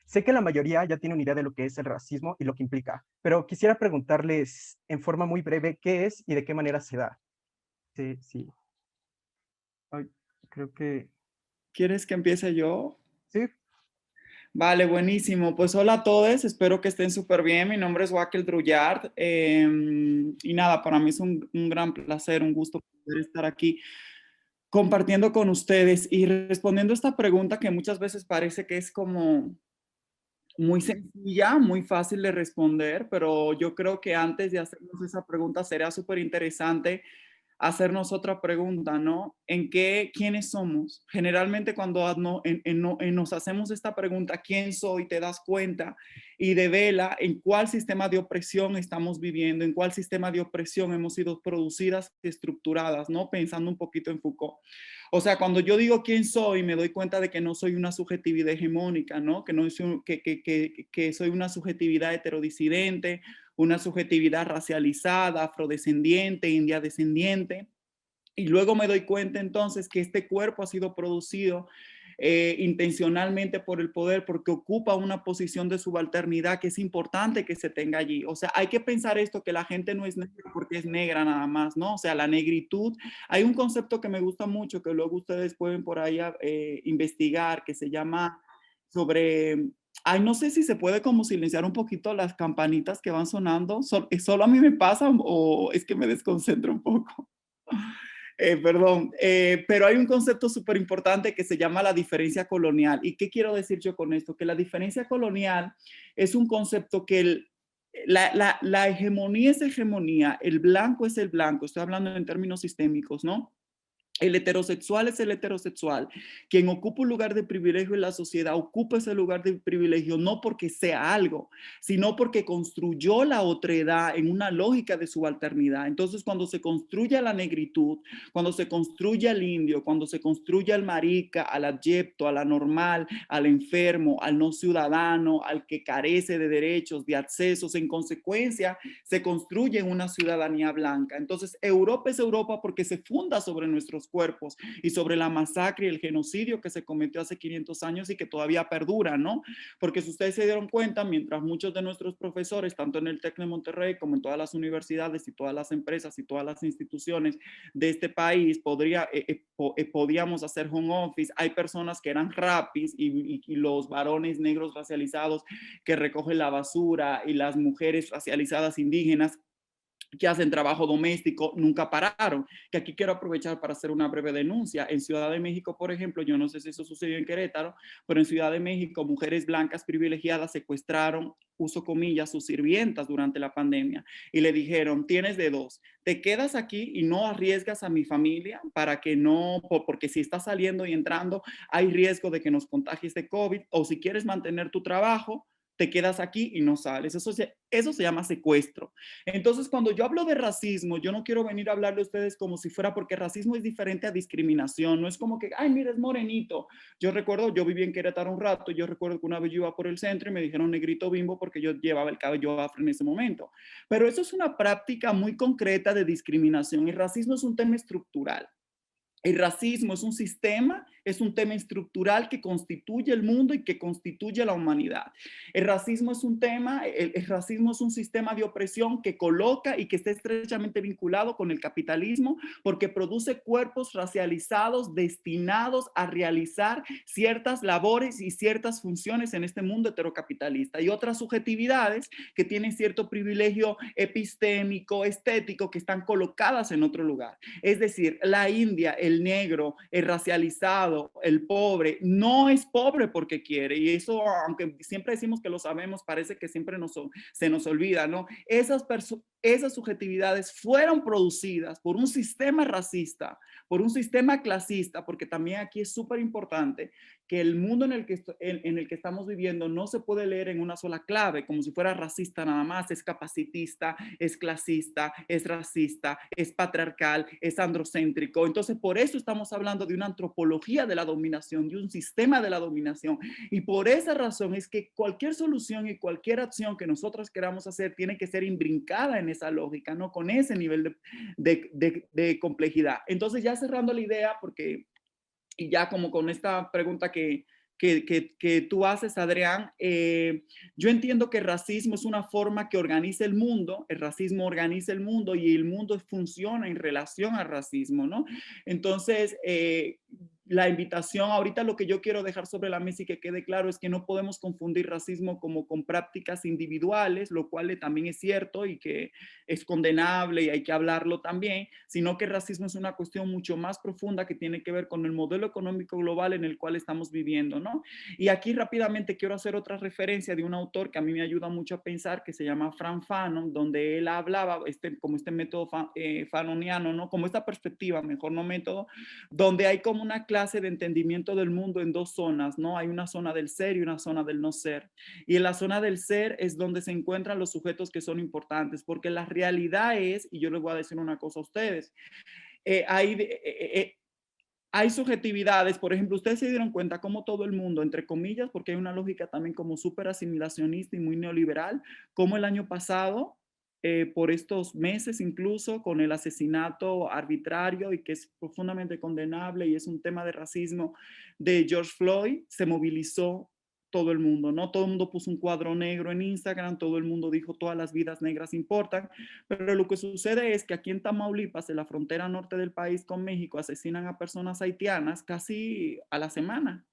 Sé que la mayoría ya tiene una idea de lo que es el racismo y lo que implica, pero quisiera preguntarles en forma muy breve qué es y de qué manera se da. Sí, sí. Ay, creo que ¿Quieres que empiece yo? sí. Vale, buenísimo. Pues hola a todos, espero que estén súper bien. Mi nombre es Wakel Drullard y nada, para mí es un gran placer, un gusto poder estar aquí compartiendo con ustedes y respondiendo esta pregunta que muchas veces parece que es como muy sencilla, muy fácil de responder, pero yo creo que antes de hacernos esa pregunta sería súper interesante hacernos otra pregunta, ¿no? ¿Quiénes somos? Generalmente cuando nos hacemos esta pregunta, ¿quién soy? Te das cuenta y devela en cuál sistema de opresión estamos viviendo, en cuál sistema de opresión hemos sido producidas y estructuradas, ¿no? Pensando un poquito en Foucault. O sea, cuando yo digo quién soy, me doy cuenta de que no soy una subjetividad hegemónica, ¿no? Que, no soy, que soy una subjetividad heterodisidente, una subjetividad racializada, afrodescendiente, india descendiente. Y luego me doy cuenta entonces que este cuerpo ha sido producido intencionalmente por el poder porque ocupa una posición de subalternidad que es importante que se tenga allí. O sea, hay que pensar esto, que la gente no es negra porque es negra nada más, ¿no? O sea, la negritud, hay un concepto que me gusta mucho, que luego ustedes pueden por ahí investigar, que se llama sobre... Ay, no sé si se puede como silenciar un poquito las campanitas que van sonando. ¿Solo a mí me pasa o es que me desconcentro un poco? Perdón, pero hay un concepto súper importante que se llama la diferencia colonial. ¿Y qué quiero decir yo con esto? Que la diferencia colonial es un concepto que la hegemonía es hegemonía, el blanco es el blanco, estoy hablando en términos sistémicos, ¿no? El heterosexual es el heterosexual. Quien ocupa un lugar de privilegio en la sociedad ocupa ese lugar de privilegio no porque sea algo, sino porque construyó la otredad en una lógica de subalternidad. Entonces, cuando se construye la negritud, cuando se construye al indio, cuando se construye al marica, al adyecto, al anormal, al enfermo, al no ciudadano, al que carece de derechos, de accesos, en consecuencia, se construye una ciudadanía blanca. Entonces, Europa es Europa porque se funda sobre nuestros cuerpos y sobre la masacre y el genocidio que se cometió hace 500 años y que todavía perdura, ¿no? Porque si ustedes se dieron cuenta, mientras muchos de nuestros profesores, tanto en el TEC de Monterrey como en todas las universidades y todas las empresas y todas las instituciones de este país podíamos hacer home office, hay personas que eran rapis y los varones negros racializados que recogen la basura y las mujeres racializadas indígenas que hacen trabajo doméstico nunca pararon. Que aquí quiero aprovechar para hacer una breve denuncia. En Ciudad de México, por ejemplo, yo no sé si eso sucedió en Querétaro, pero en Ciudad de México mujeres blancas privilegiadas secuestraron, uso comillas, sus sirvientas durante la pandemia y le dijeron, tienes de dos, te quedas aquí y no arriesgas a mi familia para que no, porque si estás saliendo y entrando hay riesgo de que nos contagies de COVID, o si quieres mantener tu trabajo, te quedas aquí y no sales. Eso se llama secuestro. Entonces, cuando yo hablo de racismo, yo no quiero venir a hablarle a ustedes como si fuera, porque racismo es diferente a discriminación, no es como que, ay, mira, es morenito. Yo recuerdo, yo viví en Querétaro un rato, yo recuerdo que una vez yo iba por el centro y me dijeron negrito bimbo porque yo llevaba el cabello afro en ese momento. Pero eso es una práctica muy concreta de discriminación y racismo es un tema estructural. El racismo es un tema estructural que constituye el mundo y que constituye la humanidad. El racismo es un sistema de opresión que coloca y que está estrechamente vinculado con el capitalismo porque produce cuerpos racializados destinados a realizar ciertas labores y ciertas funciones en este mundo heterocapitalista y otras subjetividades que tienen cierto privilegio epistémico, estético, que están colocadas en otro lugar. Es decir, la India, el negro, el racializado, el pobre, no es pobre porque quiere. Y eso, aunque siempre decimos que lo sabemos, parece que siempre se nos olvida, ¿no? Esas subjetividades fueron producidas por un sistema racista, por un sistema clasista, porque también aquí es súper importante que el mundo en el que estamos viviendo no se puede leer en una sola clave, como si fuera racista nada más, es capacitista, es clasista, es racista, es patriarcal, es androcéntrico. Entonces, por eso estamos hablando de una antropología de la dominación, de un sistema de la dominación. Y por esa razón es que cualquier solución y cualquier acción que nosotros queramos hacer tiene que ser imbrincada en esa lógica, ¿no? Con ese nivel de complejidad. Entonces, ya cerrando la idea, porque y ya como con esta pregunta que tú haces, Adrián. Yo entiendo que el racismo es una forma que organiza el mundo, el racismo organiza el mundo y el mundo funciona en relación al racismo, ¿no? Entonces, la invitación ahorita, lo que yo quiero dejar sobre la mesa y que quede claro es que no podemos confundir racismo como con prácticas individuales, lo cual también es cierto y que es condenable y hay que hablarlo también, sino que el racismo es una cuestión mucho más profunda que tiene que ver con el modelo económico global en el cual estamos viviendo, ¿no? Y aquí rápidamente quiero hacer otra referencia de un autor que a mí me ayuda mucho a pensar, que se llama Frank Fanon, donde él hablaba como este método fanoniano, ¿no? Como esta perspectiva, mejor no método, donde hay como una clase de entendimiento del mundo en dos zonas, ¿no? Hay una zona del ser y una zona del no ser. Y en la zona del ser es donde se encuentran los sujetos que son importantes, porque la realidad es, y yo les voy a decir una cosa a ustedes, hay subjetividades, por ejemplo, ustedes se dieron cuenta cómo todo el mundo, entre comillas, porque hay una lógica también como súper asimilacionista y muy neoliberal, como el año pasado, por estos meses incluso, con el asesinato arbitrario y que es profundamente condenable y es un tema de racismo de George Floyd, se movilizó todo el mundo, ¿no? Todo el mundo puso un cuadro negro en Instagram, todo el mundo dijo todas las vidas negras importan, pero lo que sucede es que aquí en Tamaulipas, en la frontera norte del país con México, asesinan a personas haitianas casi a la semana.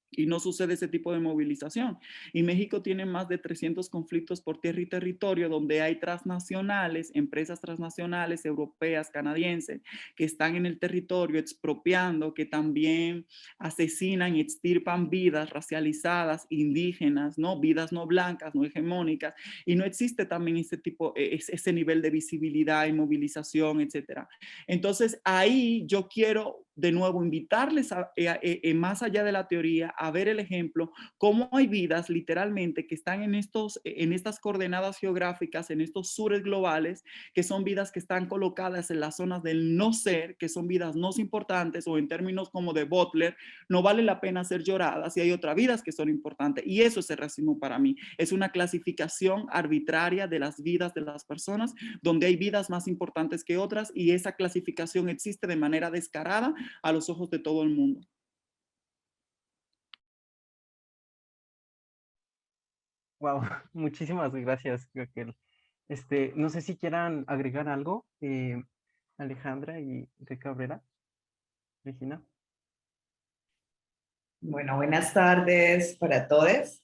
Y no sucede ese tipo de movilización. Y México tiene más de 300 conflictos por tierra y territorio donde hay transnacionales, empresas transnacionales, europeas, canadienses, que están en el territorio expropiando, que también asesinan y extirpan vidas racializadas, indígenas, ¿no? Vidas no blancas, no hegemónicas. Y no existe también ese tipo, ese nivel de visibilidad y movilización, etcétera. Entonces ahí yo quiero de nuevo invitarles más allá de la teoría a ver el ejemplo, cómo hay vidas literalmente que están en estas coordenadas geográficas, en estos sures globales, que son vidas que están colocadas en las zonas del no ser, que son vidas no importantes o en términos como de Butler, no vale la pena ser lloradas y hay otras vidas que son importantes. Y eso es el racismo para mí. Es una clasificación arbitraria de las vidas de las personas, donde hay vidas más importantes que otras y esa clasificación existe de manera descarada a los ojos de todo el mundo. Wow, muchísimas gracias, Raquel. No sé si quieran agregar algo, Alejandra y Cabrera, Regina. Bueno, buenas tardes para todos.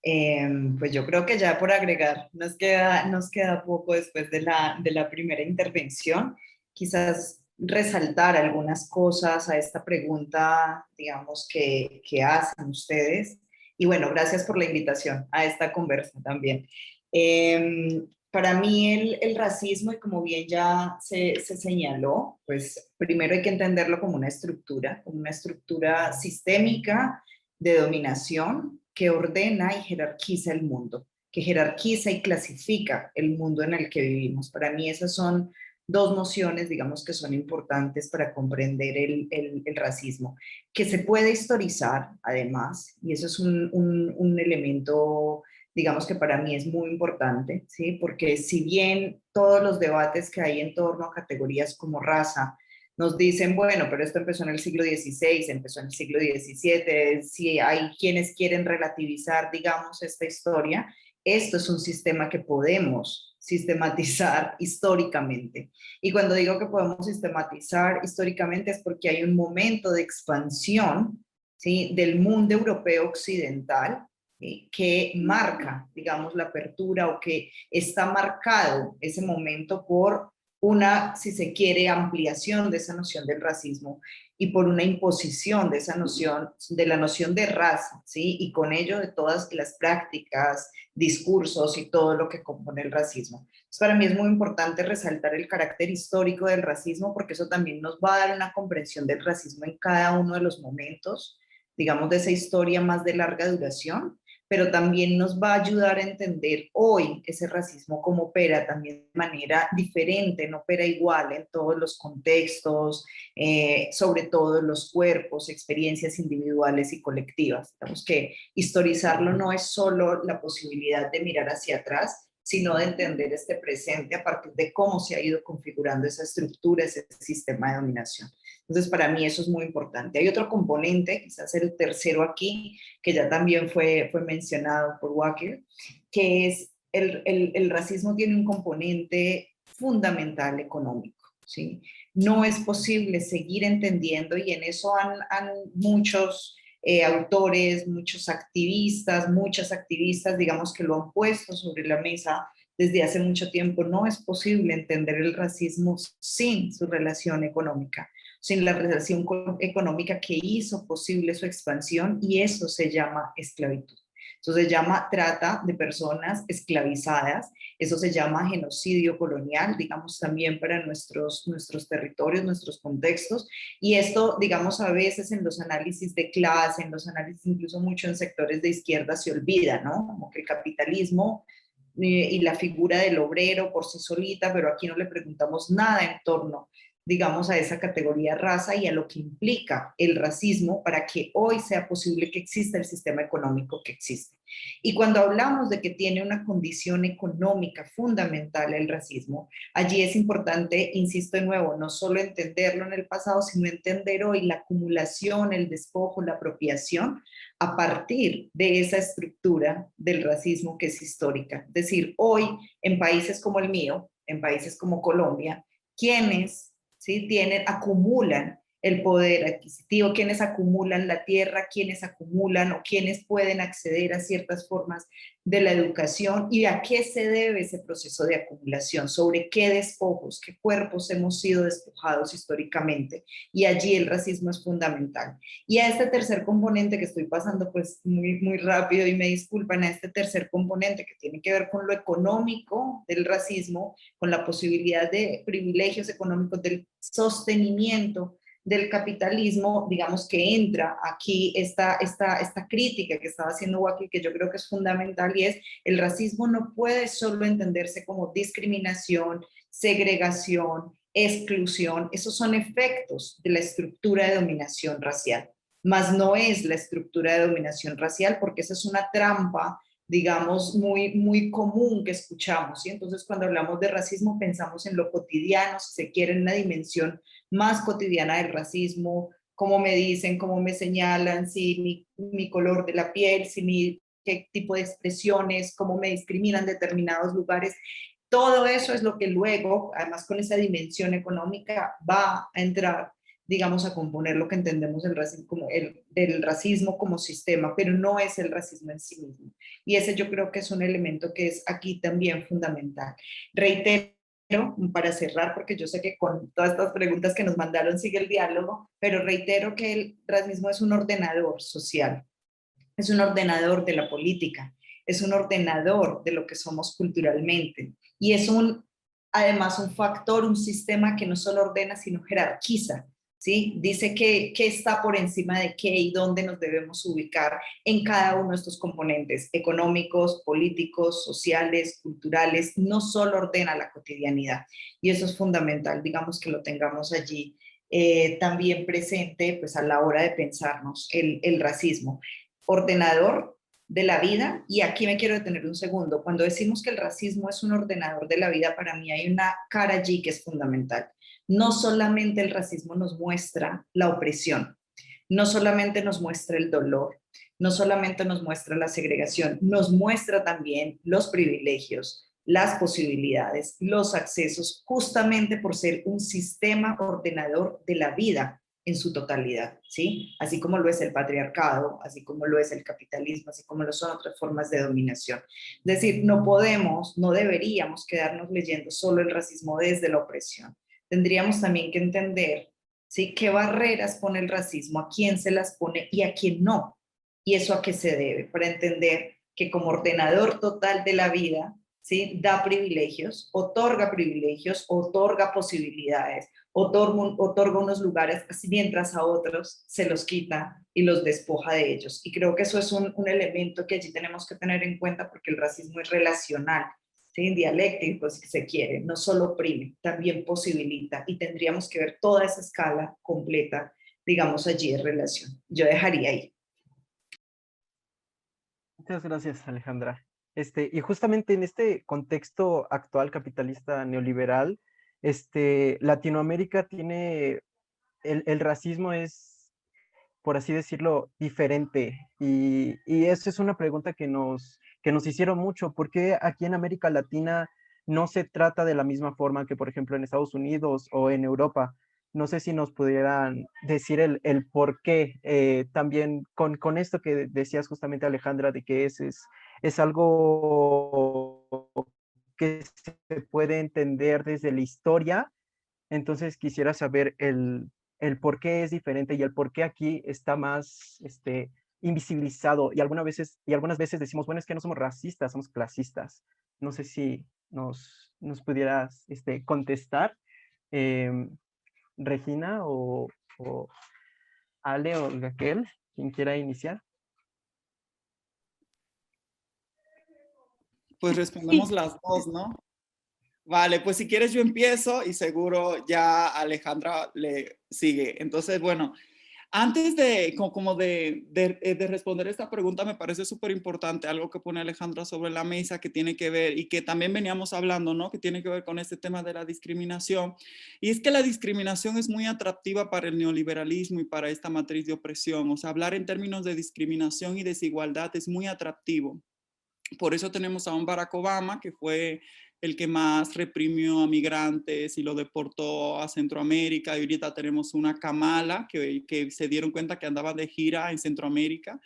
Pues yo creo que ya por agregar, nos queda poco después de la primera intervención. Quizás resaltar algunas cosas a esta pregunta, digamos, que hacen ustedes. Y bueno, gracias por la invitación a esta conversa también. Para mí el racismo, y como bien ya se señaló, pues primero hay que entenderlo como una estructura sistémica de dominación que ordena y jerarquiza el mundo, que jerarquiza y clasifica el mundo en el que vivimos. Para mí esas son dos nociones, digamos, que son importantes para comprender el racismo, que se puede historizar además, y eso es un elemento, digamos, que para mí es muy importante, ¿sí? Porque si bien todos los debates que hay en torno a categorías como raza nos dicen, bueno, pero esto empezó en el siglo XVI, empezó en el siglo XVII, si hay quienes quieren relativizar, digamos, esta historia, esto es un sistema que podemos sistematizar históricamente. Y cuando digo que podemos sistematizar históricamente es porque hay un momento de expansión, ¿sí?, del mundo europeo occidental, que marca, digamos, la apertura, o que está marcado ese momento por una, si se quiere, ampliación de esa noción del racismo y por una imposición de esa noción, de la noción de raza, ¿sí? Y con ello de todas las prácticas, discursos y todo lo que compone el racismo. Entonces, para mí es muy importante resaltar el carácter histórico del racismo, porque eso también nos va a dar una comprensión del racismo en cada uno de los momentos, digamos, de esa historia más de larga duración, pero también nos va a ayudar a entender hoy ese racismo cómo opera también de manera diferente, no opera igual en todos los contextos, sobre todo en los cuerpos, experiencias individuales y colectivas. Digamos que historizarlo no es solo la posibilidad de mirar hacia atrás, sino de entender este presente a partir de cómo se ha ido configurando esa estructura, ese sistema de dominación. Entonces, para mí eso es muy importante. Hay otro componente, quizás el tercero aquí, que ya también fue mencionado por Wacker, que es el racismo tiene un componente fundamental económico, ¿sí? No es posible seguir entendiendo, y en eso han muchos autores, muchos activistas, muchas activistas, digamos que lo han puesto sobre la mesa desde hace mucho tiempo. No es posible entender el racismo sin su relación económica, sin la relación económica que hizo posible su expansión, y eso se llama esclavitud. Eso se llama trata de personas esclavizadas, eso se llama genocidio colonial, digamos, también para nuestros territorios, nuestros contextos, y esto, digamos, a veces en los análisis de clase, en los análisis incluso mucho en sectores de izquierda se olvida, ¿no? Como que el capitalismo y la figura del obrero por sí solita, pero aquí no le preguntamos nada en torno, digamos, a esa categoría raza y a lo que implica el racismo para que hoy sea posible que exista el sistema económico que existe. Y cuando hablamos de que tiene una condición económica fundamental el racismo, allí es importante, insisto de nuevo, no solo entenderlo en el pasado, sino entender hoy la acumulación, el despojo, la apropiación a partir de esa estructura del racismo que es histórica. Es decir, hoy en países como el mío, en países como Colombia, quienes, ¿sí?, acumulan el poder adquisitivo, quienes acumulan la tierra, quienes acumulan o quienes pueden acceder a ciertas formas de la educación, y a qué se debe ese proceso de acumulación, sobre qué despojos, qué cuerpos hemos sido despojados históricamente, y allí el racismo es fundamental. Y a este tercer componente que estoy pasando pues muy rápido y me disculpan, a este tercer componente que tiene que ver con lo económico del racismo, con la posibilidad de privilegios económicos, del sostenimiento del capitalismo, digamos que entra aquí esta crítica que estaba haciendo Wacker, que yo creo que es fundamental, y es: el racismo no puede solo entenderse como discriminación, segregación, exclusión. Esos son efectos de la estructura de dominación racial, mas no es la estructura de dominación racial, porque esa es una trampa, digamos, muy común que escuchamos, ¿sí? Entonces, cuando hablamos de racismo, pensamos en lo cotidiano, si se quiere, en una dimensión más cotidiana del racismo, cómo me dicen, cómo me señalan, si mi color de la piel, si qué tipo de expresiones, cómo me discriminan en determinados lugares. Todo eso es lo que luego, además con esa dimensión económica, va a entrar, digamos, a componer lo que entendemos el racismo como sistema, pero no es el racismo en sí mismo. Y ese yo creo que es un elemento que es aquí también fundamental. Reitero, para cerrar, porque yo sé que con todas estas preguntas que nos mandaron sigue el diálogo, pero reitero que el racismo es un ordenador social, es un ordenador de la política, es un ordenador de lo que somos culturalmente, y es además un factor, un sistema que no solo ordena, sino jerarquiza, ¿sí? Dice qué está por encima de qué y dónde nos debemos ubicar en cada uno de estos componentes económicos, políticos, sociales, culturales. No solo ordena la cotidianidad, y eso es fundamental, digamos, que lo tengamos allí también presente, pues a la hora de pensarnos el racismo. Ordenador de la vida, y aquí me quiero detener un segundo. Cuando decimos que el racismo es un ordenador de la vida, para mí hay una cara allí que es fundamental. No solamente el racismo nos muestra la opresión, no solamente nos muestra el dolor, no solamente nos muestra la segregación, nos muestra también los privilegios, las posibilidades, los accesos, justamente por ser un sistema ordenador de la vida en su totalidad, ¿sí? Así como lo es el patriarcado, así como lo es el capitalismo, así como lo son otras formas de dominación. Es decir, no podemos, no deberíamos quedarnos leyendo solo el racismo desde la opresión. Tendríamos también que entender, ¿sí?, qué barreras pone el racismo, a quién se las pone y a quién no, y eso a qué se debe, para entender que como ordenador total de la vida, ¿sí?, da privilegios, otorga posibilidades, otorga unos lugares, mientras a otros se los quita y los despoja de ellos. Y creo que eso es un elemento que allí tenemos que tener en cuenta, porque el racismo es relacional, ¿sí?, dialéctico, si se quiere, no solo oprime, también posibilita, y tendríamos que ver toda esa escala completa, digamos, allí de relación. Yo dejaría ahí. Muchas gracias, Alejandra. Y justamente en este contexto actual capitalista neoliberal, Latinoamérica tiene, el racismo es, por así decirlo, diferente. Y esa es una pregunta que nos hicieron mucho. ¿Por qué aquí en América Latina no se trata de la misma forma que, por ejemplo, en Estados Unidos o en Europa? No sé si nos pudieran decir el por qué. También con esto que decías justamente, Alejandra, de que es algo que se puede entender desde la historia. Entonces quisiera saber el por qué es diferente y el por qué aquí está más invisibilizado. Y algunas veces decimos, bueno, es que no somos racistas, somos clasistas. No sé si nos pudieras contestar, em, Regina o Ale o Raquel, quien quiera iniciar. Pues respondemos las dos, ¿no? Vale, pues si quieres yo empiezo y seguro ya Alejandra le sigue. Entonces, bueno, antes de, de responder esta pregunta, me parece súper importante algo que pone Alejandra sobre la mesa que tiene que ver y que también veníamos hablando, ¿no? Que tiene que ver con este tema de la discriminación. Y es que la discriminación es muy atractiva para el neoliberalismo y para esta matriz de opresión. O sea, hablar en términos de discriminación y desigualdad es muy atractivo. Por eso tenemos a un Barack Obama, que fue el que más reprimió a migrantes y lo deportó a Centroamérica. Y ahorita tenemos una Kamala, que se dieron cuenta que andaba de gira en Centroamérica.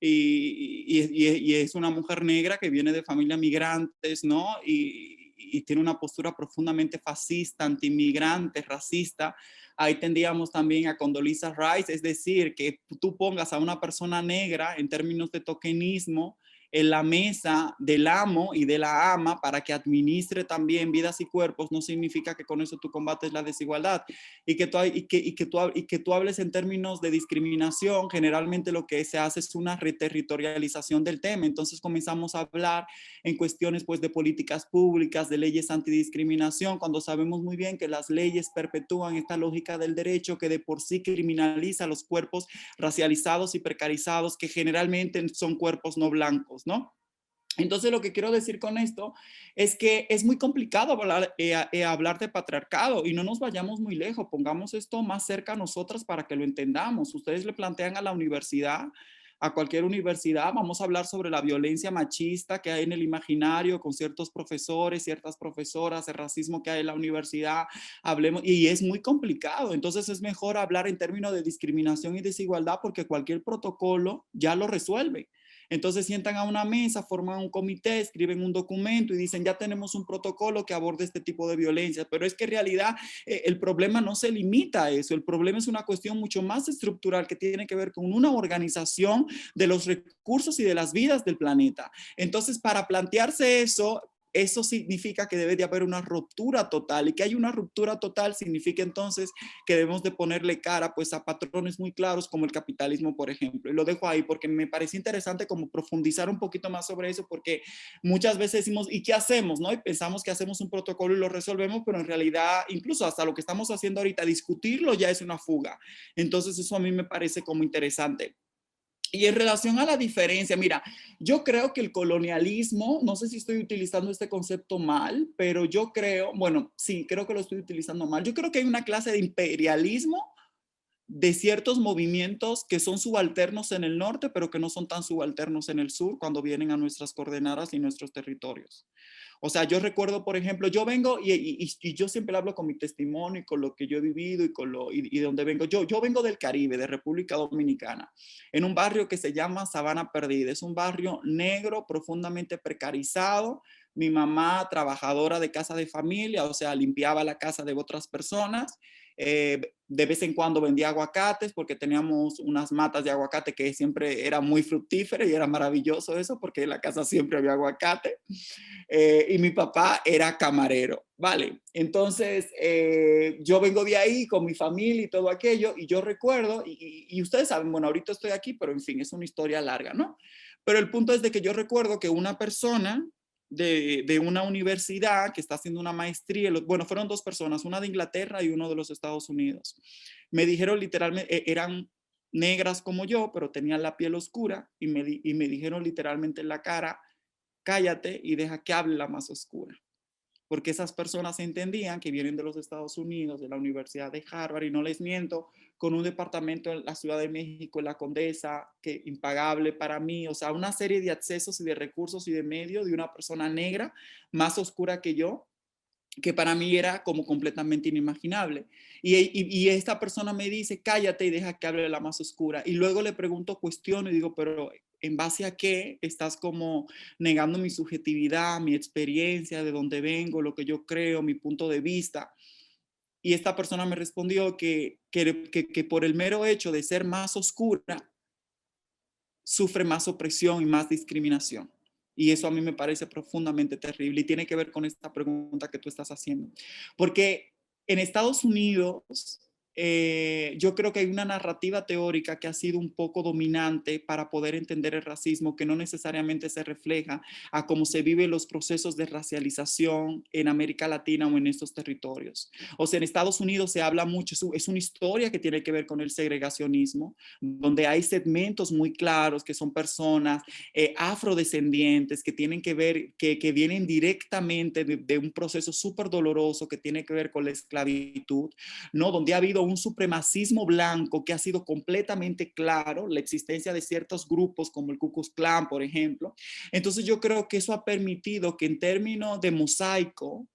Y es una mujer negra que viene de familias migrantes, ¿no? Y tiene una postura profundamente fascista, antimigrante, racista. Ahí tendríamos también a Condoleezza Rice, es decir, que tú pongas a una persona negra en términos de tokenismo en la mesa del amo y de la ama para que administre también vidas y cuerpos, no significa que con eso tú combates la desigualdad. Que tú hables en términos de discriminación, generalmente lo que se hace es una reterritorialización del tema. Entonces comenzamos a hablar en cuestiones pues, de políticas públicas, de leyes antidiscriminación, cuando sabemos muy bien que las leyes perpetúan esta lógica del derecho que de por sí criminaliza los cuerpos racializados y precarizados, que generalmente son cuerpos no blancos, ¿no? Entonces, lo que quiero decir con esto es que es muy complicado hablar de patriarcado y no nos vayamos muy lejos, pongamos esto más cerca a nosotras para que lo entendamos. Ustedes le plantean a la universidad, a cualquier universidad, vamos a hablar sobre la violencia machista que hay en el imaginario con ciertos profesores, ciertas profesoras, el racismo que hay en la universidad, hablemos, y es muy complicado. Entonces es mejor hablar en términos de discriminación y desigualdad porque cualquier protocolo ya lo resuelve. Entonces sientan a una mesa, forman un comité, escriben un documento y dicen, ya tenemos un protocolo que aborde este tipo de violencia. Pero es que en realidad el problema no se limita a eso. El problema es una cuestión mucho más estructural que tiene que ver con una organización de los recursos y de las vidas del planeta. Entonces, para plantearse eso significa que debe de haber una ruptura total, y que hay una ruptura total significa entonces que debemos de ponerle cara pues a patrones muy claros como el capitalismo, por ejemplo. Y lo dejo ahí porque me parece interesante como profundizar un poquito más sobre eso, porque muchas veces decimos, ¿y qué hacemos? ¿No? Y pensamos que hacemos un protocolo y lo resolvemos, pero en realidad incluso hasta lo que estamos haciendo ahorita, discutirlo ya es una fuga. Entonces eso a mí me parece como interesante. Y en relación a la diferencia, mira, yo creo que el colonialismo, no sé si estoy utilizando este concepto mal, pero yo creo, bueno, sí, creo que lo estoy utilizando mal. Yo creo que hay una clase de imperialismo de ciertos movimientos que son subalternos en el norte, pero que no son tan subalternos en el sur cuando vienen a nuestras coordenadas y nuestros territorios. O sea, yo recuerdo, por ejemplo, yo vengo y yo siempre hablo con mi testimonio y con lo que yo he vivido y de dónde vengo. Yo vengo del Caribe, de República Dominicana, en un barrio que se llama Sabana Perdida. Es un barrio negro, profundamente precarizado. Mi mamá, trabajadora de casa de familia, o sea, limpiaba la casa de otras personas. De vez en cuando vendía aguacates porque teníamos unas matas de aguacate que siempre era muy fructífera y era maravilloso eso porque en la casa siempre había aguacate. Y mi papá era camarero, ¿vale? Entonces, yo vengo de ahí con mi familia y todo aquello, y yo recuerdo, y ustedes saben, bueno, ahorita estoy aquí, pero en fin, es una historia larga, ¿no? Pero el punto es de que yo recuerdo que una persona de una universidad que está haciendo una maestría, bueno, fueron dos personas, una de Inglaterra y uno de los Estados Unidos, me dijeron literalmente, eran negras como yo, pero tenían la piel oscura, y me dijeron literalmente en la cara, cállate y deja que hable la más oscura. Porque esas personas entendían que vienen de los Estados Unidos, de la Universidad de Harvard, y no les miento, con un departamento en la Ciudad de México, en la Condesa, que impagable para mí, o sea, una serie de accesos y de recursos y de medios de una persona negra más oscura que yo, que para mí era como completamente inimaginable. Y esta persona me dice, cállate y deja que hable la más oscura. Y luego le pregunto, cuestiono y digo, pero ¿en base a qué estás como negando mi subjetividad, mi experiencia, de dónde vengo, lo que yo creo, mi punto de vista? Y esta persona me respondió que por el mero hecho de ser más oscura, sufre más opresión y más discriminación. Y eso a mí me parece profundamente terrible y tiene que ver con esta pregunta que tú estás haciendo. Porque en Estados Unidos, yo creo que hay una narrativa teórica que ha sido un poco dominante para poder entender el racismo, que no necesariamente se refleja a cómo se viven los procesos de racialización en América Latina o en estos territorios. O sea, en Estados Unidos se habla mucho, es una historia que tiene que ver con el segregacionismo, donde hay segmentos muy claros que son personas afrodescendientes que tienen que ver, que vienen directamente de un proceso súper doloroso que tiene que ver con la esclavitud, ¿no? Donde ha habido un supremacismo blanco que ha sido completamente claro, la existencia de ciertos grupos como el Ku Klux Klan, por ejemplo. Entonces yo creo que eso ha permitido que en términos de mosaico,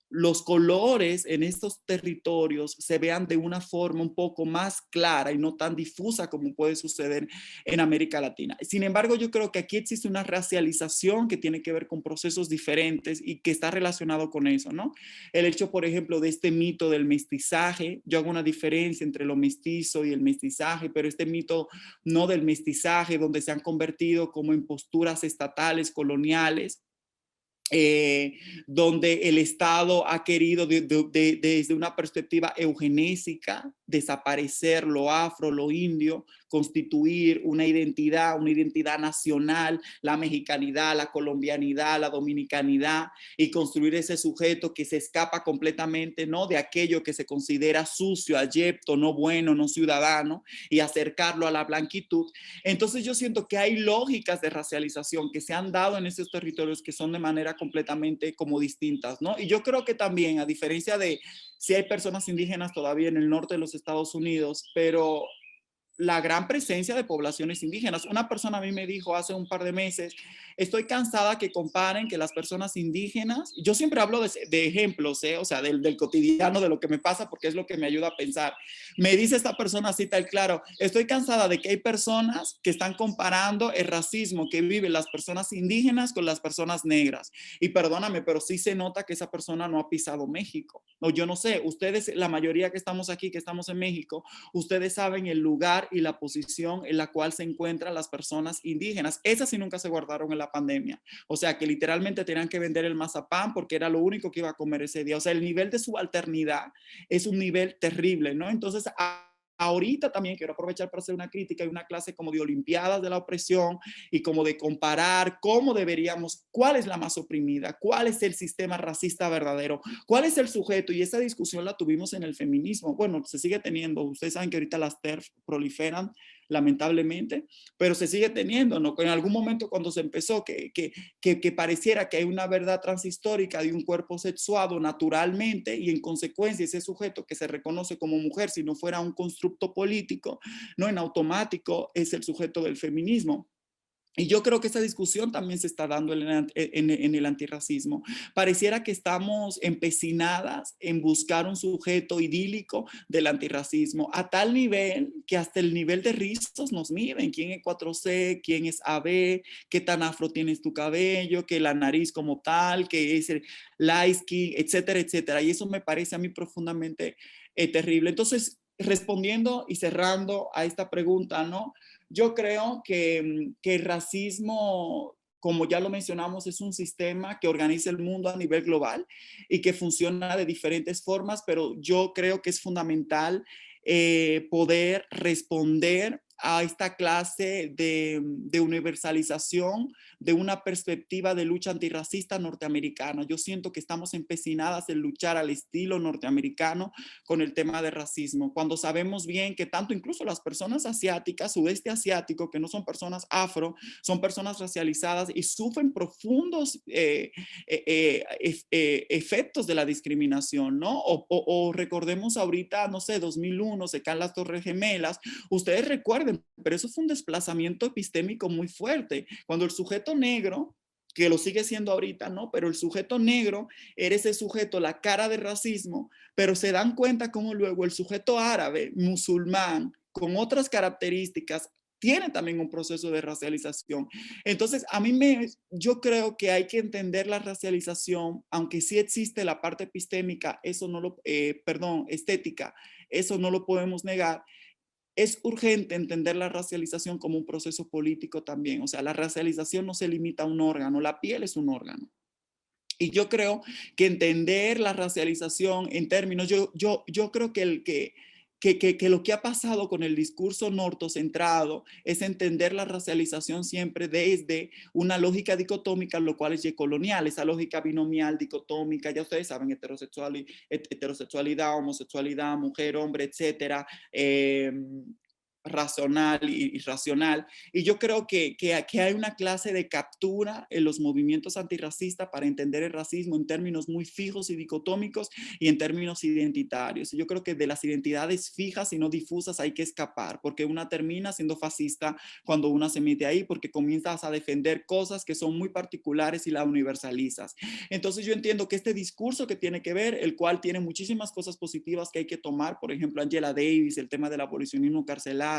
los colores en estos territorios se vean de una forma un poco más clara y no tan difusa como puede suceder en América Latina. Sin embargo, yo creo que aquí existe una racialización que tiene que ver con procesos diferentes y que está relacionado con eso, ¿no? El hecho, por ejemplo, de este mito del mestizaje, yo hago una diferencia entre lo mestizo y el mestizaje, pero este mito no del mestizaje, donde se han convertido como en posturas estatales, coloniales, donde el Estado ha querido desde una perspectiva eugenésica desaparecer lo afro, lo indio, constituir una identidad nacional, la mexicanidad, la colombianidad, la dominicanidad, y construir ese sujeto que se escapa completamente, ¿no?, de aquello que se considera sucio, abyecto, no bueno, no ciudadano, y acercarlo a la blanquitud. Entonces yo siento que hay lógicas de racialización que se han dado en esos territorios que son de manera completamente como distintas, ¿no? Y yo creo que también, a diferencia de si hay personas indígenas todavía en el norte de los Estados Unidos, pero la gran presencia de poblaciones indígenas. Una persona a mí me dijo hace un par de meses, estoy cansada que comparen que las personas indígenas, yo siempre hablo de ejemplos, o sea, del cotidiano, de lo que me pasa, porque es lo que me ayuda a pensar. Me dice esta persona así tal claro, estoy cansada de que hay personas que están comparando el racismo que viven las personas indígenas con las personas negras. Y perdóname, pero sí se nota que esa persona no ha pisado México. O yo no sé, ustedes, la mayoría que estamos aquí, que estamos en México, ustedes saben el lugar y la posición en la cual se encuentran las personas indígenas. Esas sí nunca se guardaron en la pandemia. O sea, que literalmente tenían que vender el mazapán porque era lo único que iba a comer ese día. O sea, el nivel de subalternidad es un nivel terrible, ¿no? Entonces, ahorita también quiero aprovechar para hacer una crítica y una clase como de olimpiadas de la opresión y como de comparar cómo deberíamos, cuál es la más oprimida, cuál es el sistema racista verdadero, cuál es el sujeto, y esa discusión la tuvimos en el feminismo. Bueno, se sigue teniendo, ustedes saben que ahorita las TERF proliferan lamentablemente, pero se sigue teniendo, ¿no? En algún momento cuando se empezó que pareciera que hay una verdad transhistórica de un cuerpo sexuado naturalmente y en consecuencia ese sujeto que se reconoce como mujer, si no fuera un constructo político, ¿no?, en automático es el sujeto del feminismo. Y yo creo que esa discusión también se está dando en el antirracismo. Pareciera que estamos empecinadas en buscar un sujeto idílico del antirracismo, a tal nivel que hasta el nivel de rizos nos miden. ¿Quién es 4C? ¿Quién es AB? ¿Qué tan afro tienes tu cabello? ¿Que la nariz como tal? ¿Que es el light skin? Etcétera, etcétera. Y eso me parece a mí profundamente terrible. Entonces, respondiendo y cerrando a esta pregunta, ¿no? Yo creo que el racismo, como ya lo mencionamos, es un sistema que organiza el mundo a nivel global y que funciona de diferentes formas, pero yo creo que es fundamental poder responder a esta clase de universalización de una perspectiva de lucha antirracista norteamericana. Yo siento que estamos empecinadas en luchar al estilo norteamericano con el tema de racismo, cuando sabemos bien que tanto incluso las personas asiáticas, sudeste asiático, que no son personas afro, son personas racializadas y sufren profundos efectos de la discriminación, ¿no? O recordemos ahorita, no sé, 2001, se caen las Torres Gemelas. Ustedes recuerden, pero eso fue un desplazamiento epistémico muy fuerte. Cuando el sujeto negro, que lo sigue siendo ahorita, ¿no? Pero el sujeto negro era ese sujeto, la cara de racismo, pero se dan cuenta cómo luego el sujeto árabe, musulmán, con otras características, tiene también un proceso de racialización. Entonces, yo creo que hay que entender la racialización, aunque sí existe la parte epistémica, eso no lo, estética, eso no lo podemos negar. Es urgente entender la racialización como un proceso político también. O sea, la racialización no se limita a un órgano, la piel es un órgano. Y yo creo que entender la racialización en términos, yo creo que lo que ha pasado con el discurso nortocentrado es entender la racialización siempre desde una lógica dicotómica, lo cual es colonial, esa lógica binomial, dicotómica, ya ustedes saben, heterosexualidad, homosexualidad, mujer, hombre, etcétera, racional y irracional. Y yo creo que hay una clase de captura en los movimientos antirracistas para entender el racismo en términos muy fijos y dicotómicos y en términos identitarios. Y yo creo que de las identidades fijas y no difusas hay que escapar, porque una termina siendo fascista cuando una se mete ahí, porque comienzas a defender cosas que son muy particulares y la universalizas. Entonces yo entiendo que este discurso que tiene que ver, el cual tiene muchísimas cosas positivas que hay que tomar, por ejemplo, Angela Davis, el tema del abolicionismo carcelario,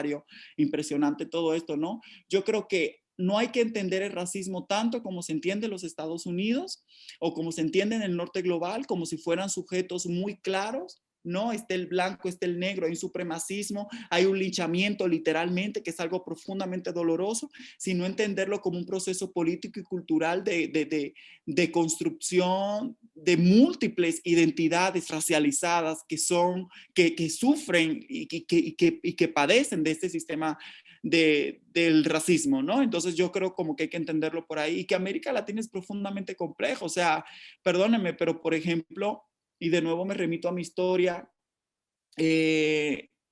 impresionante todo esto, ¿no? Yo creo que no hay que entender el racismo tanto como se entiende en los Estados Unidos o como se entiende en el norte global, como si fueran sujetos muy claros. No, está el blanco, está el negro, hay un supremacismo, hay un linchamiento literalmente, que es algo profundamente doloroso, sino entenderlo como un proceso político y cultural de construcción de múltiples identidades racializadas que sufren y que padecen de este sistema del racismo, ¿no? Entonces yo creo como que hay que entenderlo por ahí y que América Latina es profundamente complejo. O sea, perdónenme, pero por ejemplo, y de nuevo me remito a mi historia,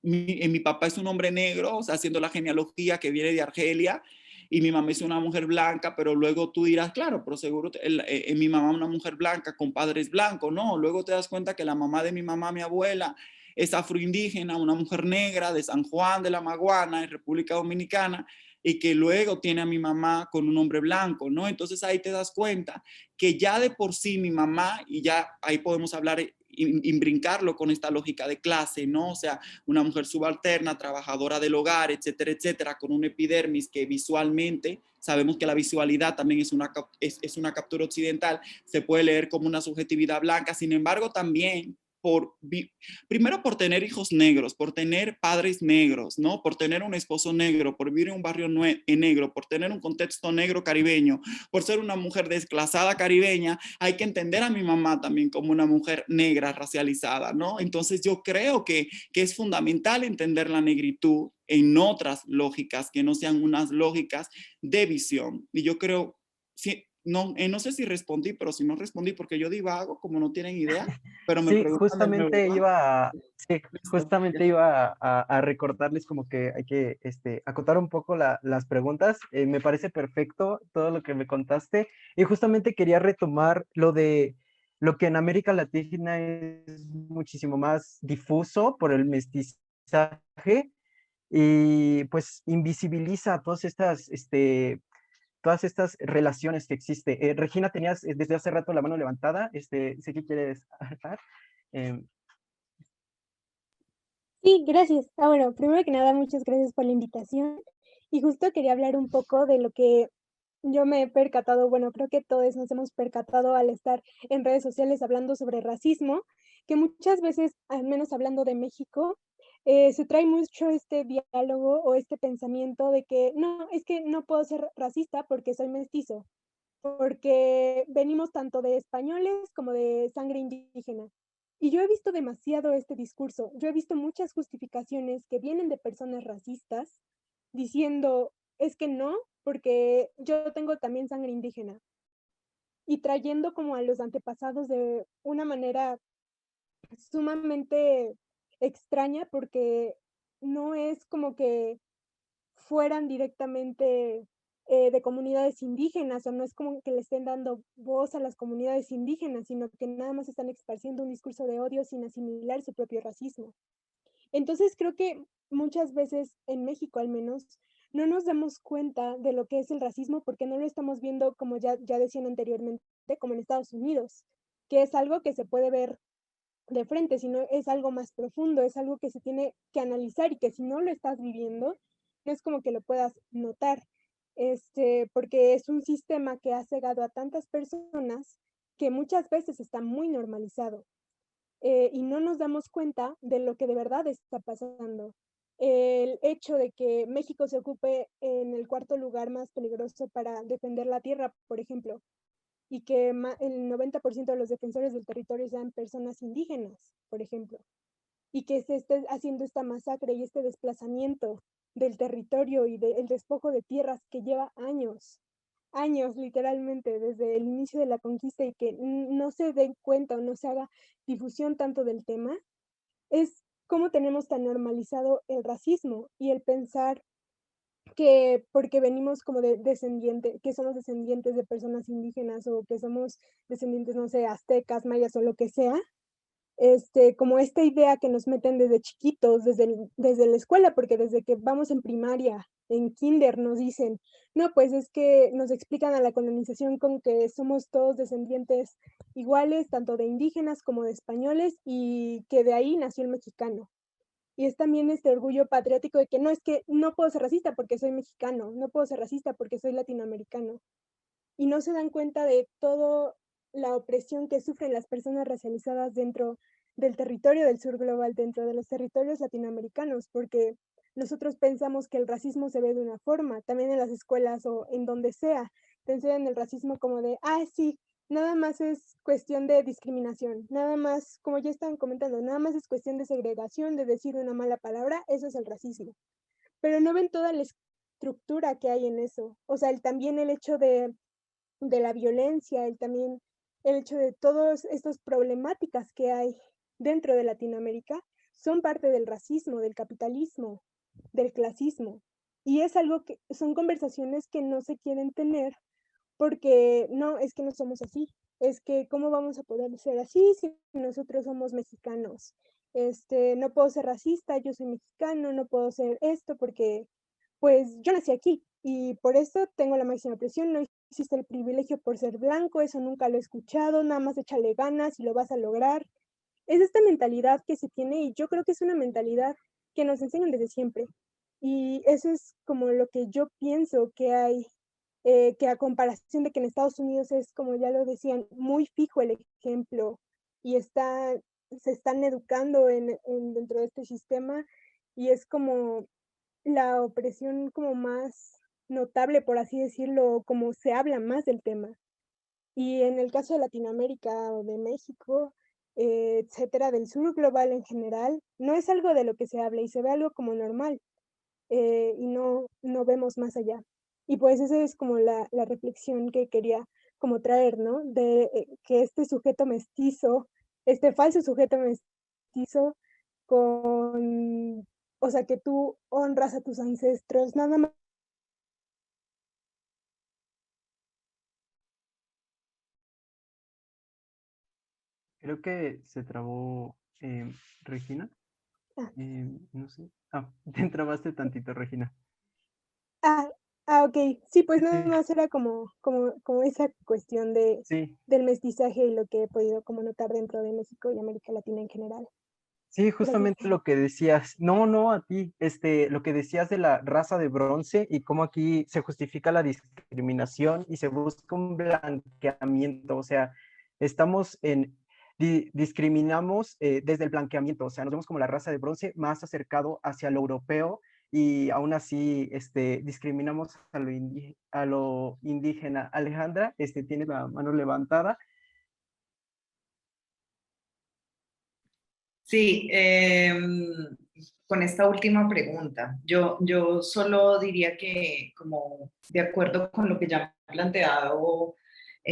mi papá es un hombre negro, o sea, haciendo la genealogía que viene de Argelia, y mi mamá es una mujer blanca, pero luego tú dirás, claro, pero seguro mi mamá una mujer blanca con padres blancos, no, luego te das cuenta que la mamá de mi mamá, mi abuela, es afroindígena, una mujer negra de San Juan de la Maguana, en República Dominicana, y que luego tiene a mi mamá con un hombre blanco, ¿no? Entonces ahí te das cuenta que ya de por sí mi mamá, y ya ahí podemos hablar y brincarlo con esta lógica de clase, ¿no? O sea, una mujer subalterna, trabajadora del hogar, etcétera, etcétera, con un epidermis que visualmente, sabemos que la visualidad también es una captura occidental, se puede leer como una subjetividad blanca, sin embargo también primero por tener hijos negros, por tener padres negros, ¿no? Por tener un esposo negro, por vivir en un barrio negro, por tener un contexto negro caribeño, por ser una mujer desclasada caribeña, hay que entender a mi mamá también como una mujer negra racializada, ¿no? Entonces yo creo que es fundamental entender la negritud en otras lógicas que no sean unas lógicas de visión. Y yo creo, sí, no sé si respondí, pero si no respondí porque yo divago, como no tienen idea, pero me Sí, preguntan de nuevo, justamente ¿verdad? iba, sí, Listo. justamente iba a recordarles como que hay que acotar un poco las preguntas. Me parece perfecto todo lo que me contaste y justamente quería retomar lo de lo que en América Latina es muchísimo más difuso por el mestizaje y pues invisibiliza todas estas relaciones que existen. Regina, tenías desde hace rato la mano levantada, sé que quieres hablar. Em, Sí, gracias. Bueno, primero que nada, muchas gracias por la invitación. Y justo quería hablar un poco de lo que yo me he percatado, bueno, creo que todos nos hemos percatado al estar en redes sociales hablando sobre racismo, que muchas veces, al menos hablando de México, se trae mucho este diálogo o este pensamiento de que no, es que no puedo ser racista porque soy mestizo, porque venimos tanto de españoles como de sangre indígena. Y yo he visto demasiado este discurso. Yo he visto muchas justificaciones que vienen de personas racistas diciendo, es que no, porque yo tengo también sangre indígena, y trayendo como a los antepasados de una manera sumamente extraña, porque no es como que fueran directamente, de comunidades indígenas, o no es como que le estén dando voz a las comunidades indígenas, sino que nada más están esparciendo un discurso de odio sin asimilar su propio racismo. Entonces, creo que muchas veces, en México al menos, no nos damos cuenta de lo que es el racismo, porque no lo estamos viendo, como ya decían anteriormente, como en Estados Unidos, que es algo que se puede ver de frente, sino es algo más profundo, es algo que se tiene que analizar y que si no lo estás viviendo, no es como que lo puedas notar, porque es un sistema que ha cegado a tantas personas que muchas veces está muy normalizado, y no nos damos cuenta de lo que de verdad está pasando. El hecho de que México se ocupe en el cuarto lugar más peligroso para defender la tierra, por ejemplo, y que el 90% de los defensores del territorio sean personas indígenas, por ejemplo, y que se esté haciendo esta masacre y este desplazamiento del territorio y del despojo de tierras que lleva años, años literalmente desde el inicio de la conquista y que no se den cuenta o no se haga difusión tanto del tema, es cómo tenemos tan normalizado el racismo y el pensar que porque venimos como de descendiente, que somos descendientes de personas indígenas o que somos descendientes, no sé, aztecas, mayas o lo que sea, como esta idea que nos meten desde chiquitos, desde la escuela, porque desde que vamos en primaria, en kinder nos dicen, no, pues es que nos explican a la colonización con que somos todos descendientes iguales, tanto de indígenas como de españoles, y que de ahí nació el mexicano. Y es también este orgullo patriótico de que no, es que no puedo ser racista porque soy mexicano, no puedo ser racista porque soy latinoamericano. Y no se dan cuenta de toda la opresión que sufren las personas racializadas dentro del territorio del sur global, dentro de los territorios latinoamericanos, porque nosotros pensamos que el racismo se ve de una forma, también en las escuelas o en donde sea, te enseñan el racismo como de, ah, sí, nada más es cuestión de discriminación, nada más, como ya estaban comentando, nada más es cuestión de segregación, de decir una mala palabra, eso es el racismo. Pero no ven toda la estructura que hay en eso. O sea, también el hecho de la violencia, también el hecho de todas estas problemáticas que hay dentro de Latinoamérica son parte del racismo, del capitalismo, del clasismo. Y es algo que son conversaciones que no se quieren tener porque no, es que no somos así. Es que, ¿cómo vamos a poder ser así si nosotros somos mexicanos? No puedo ser racista, yo soy mexicano, no puedo ser esto porque, pues, yo nací aquí y por eso tengo la máxima presión, no existe el privilegio por ser blanco, eso nunca lo he escuchado, nada más échale ganas y lo vas a lograr. Es esta mentalidad que se tiene y yo creo que es una mentalidad que nos enseñan desde siempre. Y eso es como lo que yo pienso que hay, que a comparación de que en Estados Unidos es, como ya lo decían, muy fijo el ejemplo y se están educando dentro de este sistema y es como la opresión como más notable, por así decirlo, como se habla más del tema. Y en el caso de Latinoamérica o de México, etcétera, del sur global en general, no es algo de lo que se habla y se ve algo como normal, y no vemos más allá. Y pues esa es como la reflexión que quería como traer, ¿no? De que este sujeto mestizo, este falso sujeto mestizo con, o sea, que tú honras a tus ancestros, nada más. Creo que se trabó Regina. Ah, No sé. Ah, te trabaste tantito, Regina. ah, okey. Sí, pues nada Sí, más era como esa cuestión sí, del mestizaje y lo que he podido como notar dentro de México y América Latina en general. sí, Gracias. justamente lo que decías. No, no, a ti. Lo que decías de la raza de bronce y cómo aquí se justifica la discriminación y se busca un blanqueamiento. O sea, estamos en, discriminamos desde el blanqueamiento. O sea, nos vemos como la raza de bronce más acercado hacia lo europeo y aún así discriminamos a lo indígena. Alejandra, tienes la mano levantada. Sí, con esta última pregunta. Yo solo diría que, como de acuerdo con lo que ya han planteado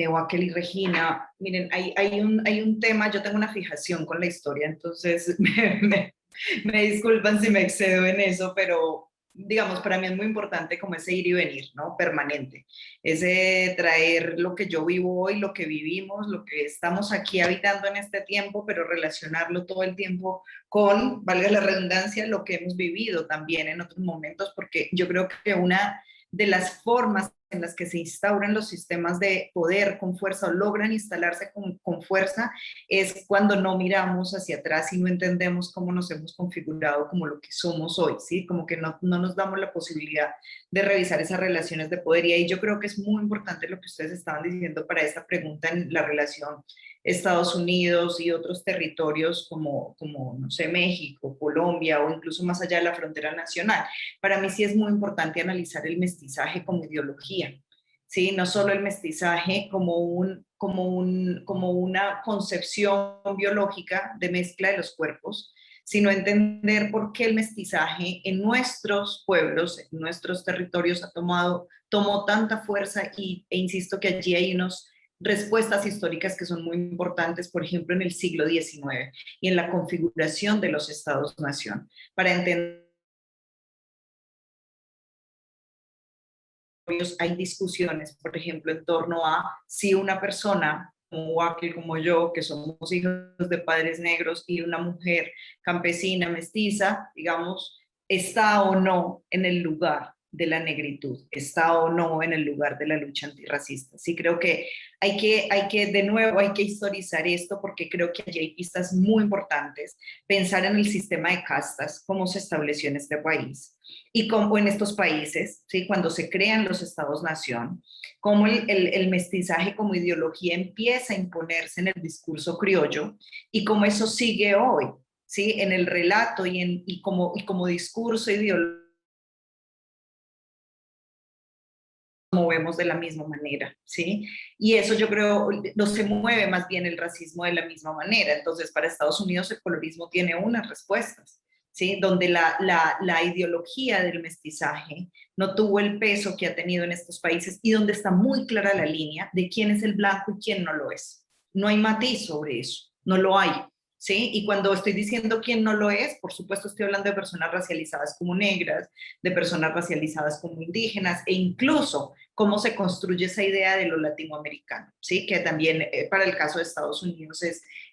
Joaquín y Regina, miren, hay un tema, yo tengo una fijación con la historia, entonces me disculpan si me excedo en eso, pero digamos, para mí es muy importante como ese ir y venir, ¿no? Permanente. Ese traer lo que yo vivo hoy, lo que vivimos, lo que estamos aquí habitando en este tiempo, pero relacionarlo todo el tiempo con, valga la redundancia, lo que hemos vivido también en otros momentos, porque yo creo que una de las formas en las que se instauran los sistemas de poder con fuerza o logran instalarse con fuerza es cuando no miramos hacia atrás y no entendemos cómo nos hemos configurado como lo que somos hoy, ¿sí? Como que no nos damos la posibilidad de revisar esas relaciones de poder. Y ahí yo creo que es muy importante lo que ustedes estaban diciendo para esta pregunta en la relación Estados Unidos y otros territorios como, no sé, México, Colombia o incluso más allá de la frontera nacional. Para mí sí es muy importante analizar el mestizaje como ideología, ¿sí? No solo el mestizaje como una concepción biológica de mezcla de los cuerpos, sino entender por qué el mestizaje en nuestros pueblos, en nuestros territorios tomó tanta fuerza e insisto que allí hay unos respuestas históricas que son muy importantes, por ejemplo, en el siglo XIX y en la configuración de los estados-nación, para entender hay discusiones, por ejemplo, en torno a si una persona como Wakil, como yo, que somos hijos de padres negros, y una mujer campesina, mestiza, digamos, está o no en el lugar de la negritud, está o no en el lugar de la lucha antirracista. Sí, creo que de nuevo, hay que historizar esto porque creo que allí hay pistas muy importantes. Pensar en el sistema de castas, cómo se estableció en este país y cómo en estos países, ¿sí? Cuando se crean los estados-nación, cómo el mestizaje como ideología empieza a imponerse en el discurso criollo y cómo eso sigue hoy, ¿sí? En el relato y como discurso ideológico movemos de la misma manera, ¿sí? Y eso yo creo, no se mueve más bien el racismo de la misma manera. Entonces, para Estados Unidos el colorismo tiene unas respuestas, ¿sí? Donde la ideología del mestizaje no tuvo el peso que ha tenido en estos países y donde está muy clara la línea de quién es el blanco y quién no lo es. No hay matiz sobre eso, no lo hay. ¿Sí? Y cuando estoy diciendo quién no lo es, por supuesto estoy hablando de personas racializadas como negras, de personas racializadas como indígenas e incluso cómo se construye esa idea de lo latinoamericano, ¿sí? Que también para el caso de Estados Unidos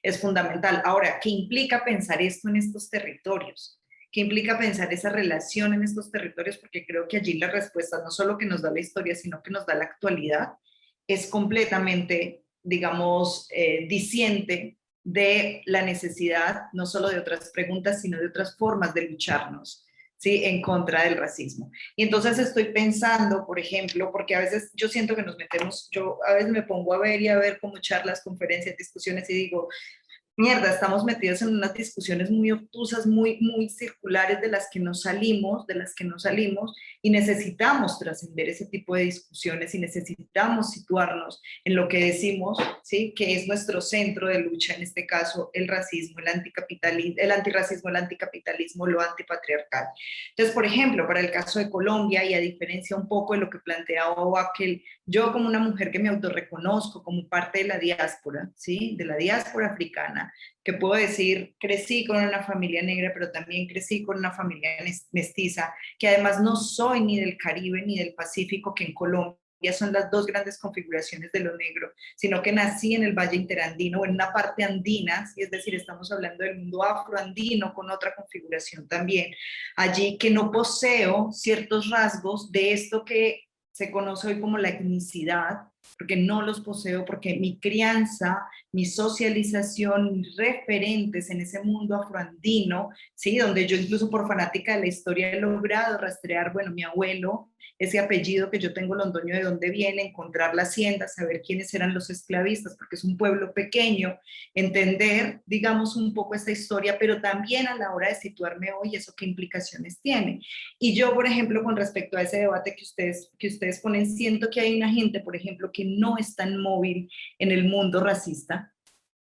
es fundamental. Ahora, ¿qué implica pensar esto en estos territorios? ¿Qué implica pensar esa relación en estos territorios? Porque creo que allí la respuesta, no solo que nos da la historia, sino que nos da la actualidad, es completamente, digamos, diciente de la necesidad, no solo de otras preguntas, sino de otras formas de lucharnos, ¿sí? En contra del racismo. Y entonces estoy pensando, por ejemplo, porque a veces yo siento que nos metemos, yo a veces me pongo a ver y a ver como charlas, conferencias, discusiones y digo, mierda, estamos metidos en unas discusiones muy obtusas, muy circulares de las que no salimos, y necesitamos trascender ese tipo de discusiones y necesitamos situarnos en lo que decimos, ¿sí? Que es nuestro centro de lucha, en este caso el racismo, el antirracismo, el anticapitalismo, lo antipatriarcal. Entonces, por ejemplo, para el caso de Colombia, y a diferencia un poco de lo que planteaba Wakel, yo como una mujer que me autorreconozco como parte de la diáspora, ¿sí? De la diáspora africana, que puedo decir, crecí con una familia negra, pero también crecí con una familia mestiza, que además no soy ni del Caribe ni del Pacífico, que en Colombia son las dos grandes configuraciones de lo negro, sino que nací en el Valle Interandino, o en una parte andina, ¿sí? Es decir, estamos hablando del mundo afroandino con otra configuración también, allí que no poseo ciertos rasgos de esto que se conoce hoy como la etnicidad, porque no los poseo, porque mi crianza, mi socialización, mis referentes en ese mundo afroandino, ¿sí? Donde yo incluso por fanática de la historia he logrado rastrear, bueno, mi abuelo, ese apellido que yo tengo Londoño, de dónde viene, encontrar la hacienda, saber quiénes eran los esclavistas, porque es un pueblo pequeño, entender, digamos, un poco esta historia, pero también a la hora de situarme hoy, eso qué implicaciones tiene. Y yo, por ejemplo, con respecto a ese debate que ustedes ponen, siento que hay una gente, por ejemplo, que no es tan móvil en el mundo racista,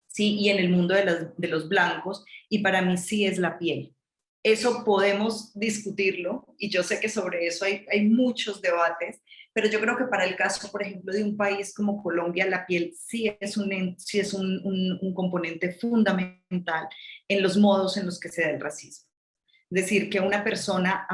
¿sí? Y en el mundo de los blancos, y para mí sí es la piel. Eso podemos discutirlo y yo sé que sobre eso hay muchos debates, pero yo creo que para el caso, por ejemplo, de un país como Colombia, la piel sí es un componente fundamental en los modos en los que se da el racismo. Es decir, que a una persona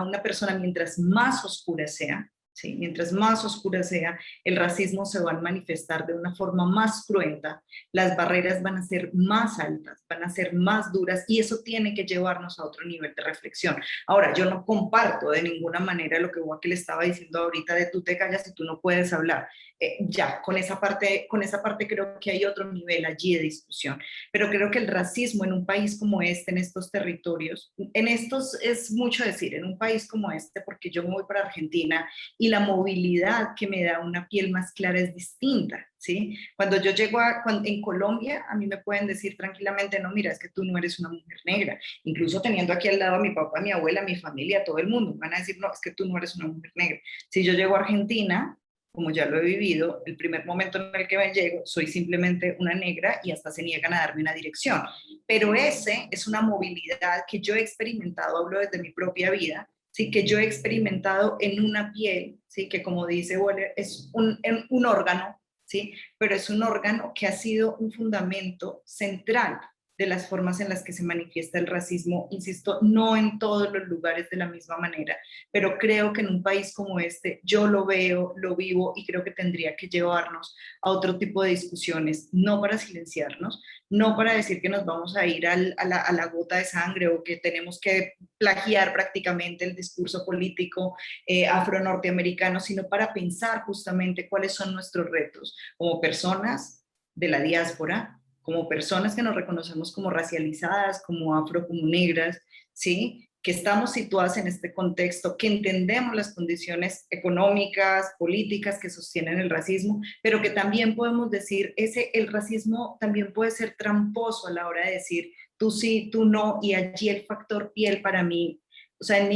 mientras más oscura sea, ¿sí? Mientras más oscura sea, el racismo se va a manifestar de una forma más cruenta, las barreras van a ser más altas, van a ser más duras y eso tiene que llevarnos a otro nivel de reflexión. Ahora, yo no comparto de ninguna manera lo que Joaquín le estaba diciendo ahorita de tú te callas y tú no puedes hablar. Ya, con esa parte creo que hay otro nivel allí de discusión, pero creo que el racismo en un país como este, en estos territorios, en estos es mucho decir, en un país como este, porque yo me voy para Argentina y la movilidad que me da una piel más clara es distinta, ¿sí? Cuando yo llego en Colombia, a mí me pueden decir tranquilamente, no, mira, es que tú no eres una mujer negra, incluso teniendo aquí al lado a mi papá, a mi abuela, a mi familia, todo el mundo, van a decir, no, es que tú no eres una mujer negra. Si yo llego a Argentina, como ya lo he vivido, el primer momento en el que me llego, soy simplemente una negra y hasta se niegan a darme una dirección. Pero ese es una movilidad que yo he experimentado, hablo desde mi propia vida, ¿sí? Que yo he experimentado en una piel, ¿sí? Que como dice Waller, es un órgano, ¿sí? Pero es un órgano que ha sido un fundamento central de las formas en las que se manifiesta el racismo, insisto, no en todos los lugares de la misma manera, pero creo que en un país como este yo lo veo, lo vivo y creo que tendría que llevarnos a otro tipo de discusiones, no para silenciarnos, no para decir que nos vamos a ir a la gota de sangre o que tenemos que plagiar prácticamente el discurso político afro-norteamericano, sino para pensar justamente cuáles son nuestros retos como personas de la diáspora, como personas que nos reconocemos como racializadas, como afro, como negras, ¿sí? Que estamos situadas en este contexto, que entendemos las condiciones económicas, políticas que sostienen el racismo, pero que también podemos decir, el racismo también puede ser tramposo a la hora de decir tú sí, tú no, y allí el factor piel para mí, o sea, en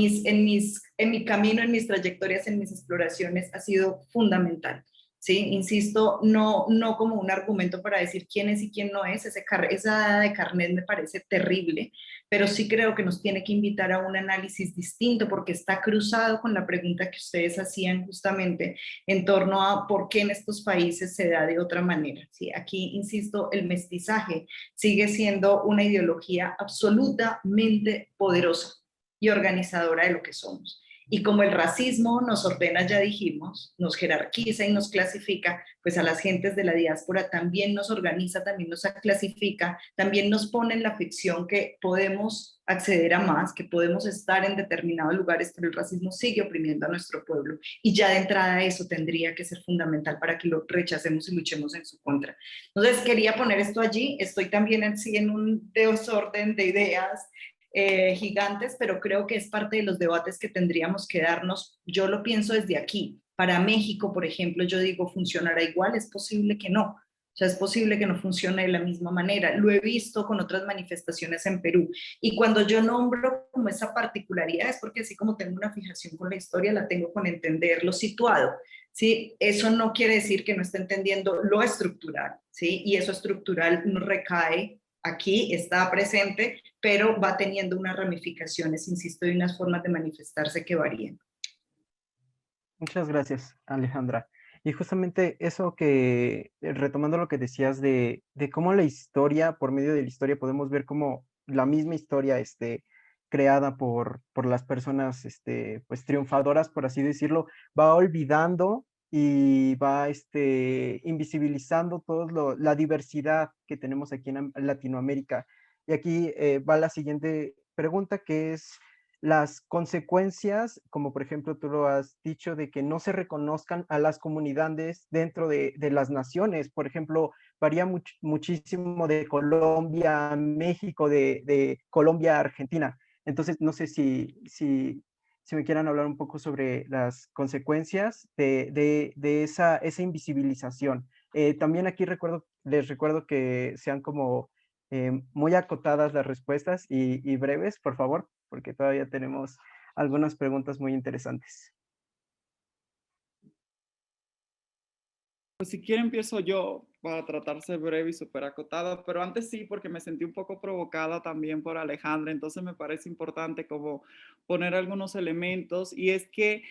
mi camino, en mis trayectorias, en mis exploraciones, ha sido fundamental. ¿Sí? Insisto, no como un argumento para decir quién es y quién no es, esa de carnet me parece terrible, pero sí creo que nos tiene que invitar a un análisis distinto porque está cruzado con la pregunta que ustedes hacían justamente en torno a por qué en estos países se da de otra manera. ¿Sí? Aquí, insisto, el mestizaje sigue siendo una ideología absolutamente poderosa y organizadora de lo que somos. Y como el racismo nos ordena, ya dijimos, nos jerarquiza y nos clasifica, pues a las gentes de la diáspora también nos organiza, también nos clasifica, también nos pone en la ficción que podemos acceder a más, que podemos estar en determinados lugares, pero el racismo sigue oprimiendo a nuestro pueblo. Y ya de entrada eso tendría que ser fundamental para que lo rechacemos y luchemos en su contra. Entonces quería poner esto allí, estoy también en un desorden de ideas, gigantes, pero creo que es parte de los debates que tendríamos que darnos. Yo lo pienso desde aquí. Para México, por ejemplo, yo digo, ¿funcionará igual? Es posible que no. O sea, es posible que no funcione de la misma manera. Lo he visto con otras manifestaciones en Perú. Y cuando yo nombro como esa particularidad es porque así como tengo una fijación con la historia, la tengo con entender lo situado. ¿Sí? Eso no quiere decir que no esté entendiendo lo estructural, ¿sí? Y eso estructural no recae aquí, está presente, pero va teniendo unas ramificaciones, insisto, y unas formas de manifestarse que varían. Muchas gracias, Alejandra. Y justamente eso que, retomando lo que decías de cómo la historia, por medio de la historia, podemos ver cómo la misma historia creada por las personas pues, triunfadoras, por así decirlo, va olvidando y va invisibilizando toda la diversidad que tenemos aquí en Latinoamérica. Y aquí va la siguiente pregunta, que es las consecuencias, como por ejemplo tú lo has dicho, de que no se reconozcan a las comunidades dentro de las naciones. Por ejemplo, varía muchísimo de Colombia a México, de Colombia a Argentina. Entonces, no sé si me quieran hablar un poco sobre las consecuencias de esa invisibilización. También aquí les recuerdo que sean como muy acotadas las respuestas y breves, por favor, porque todavía tenemos algunas preguntas muy interesantes. Pues si quieren empiezo yo, para tratarse breve y súper acotada, pero antes sí, porque me sentí un poco provocada también por Alejandra, entonces me parece importante como poner algunos elementos y es que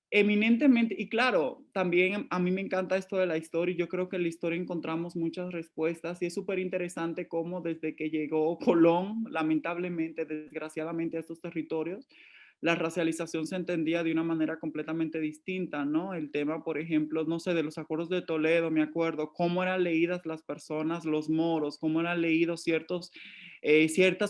eminentemente, y claro, también a mí me encanta esto de la historia y yo creo que en la historia encontramos muchas respuestas y es súper interesante cómo desde que llegó Colón, lamentablemente, desgraciadamente a estos territorios, la racialización se entendía de una manera completamente distinta, ¿no? El tema, por ejemplo, no sé, de los acuerdos de Toledo, me acuerdo, cómo eran leídas las personas, los moros, cómo eran leídos ciertas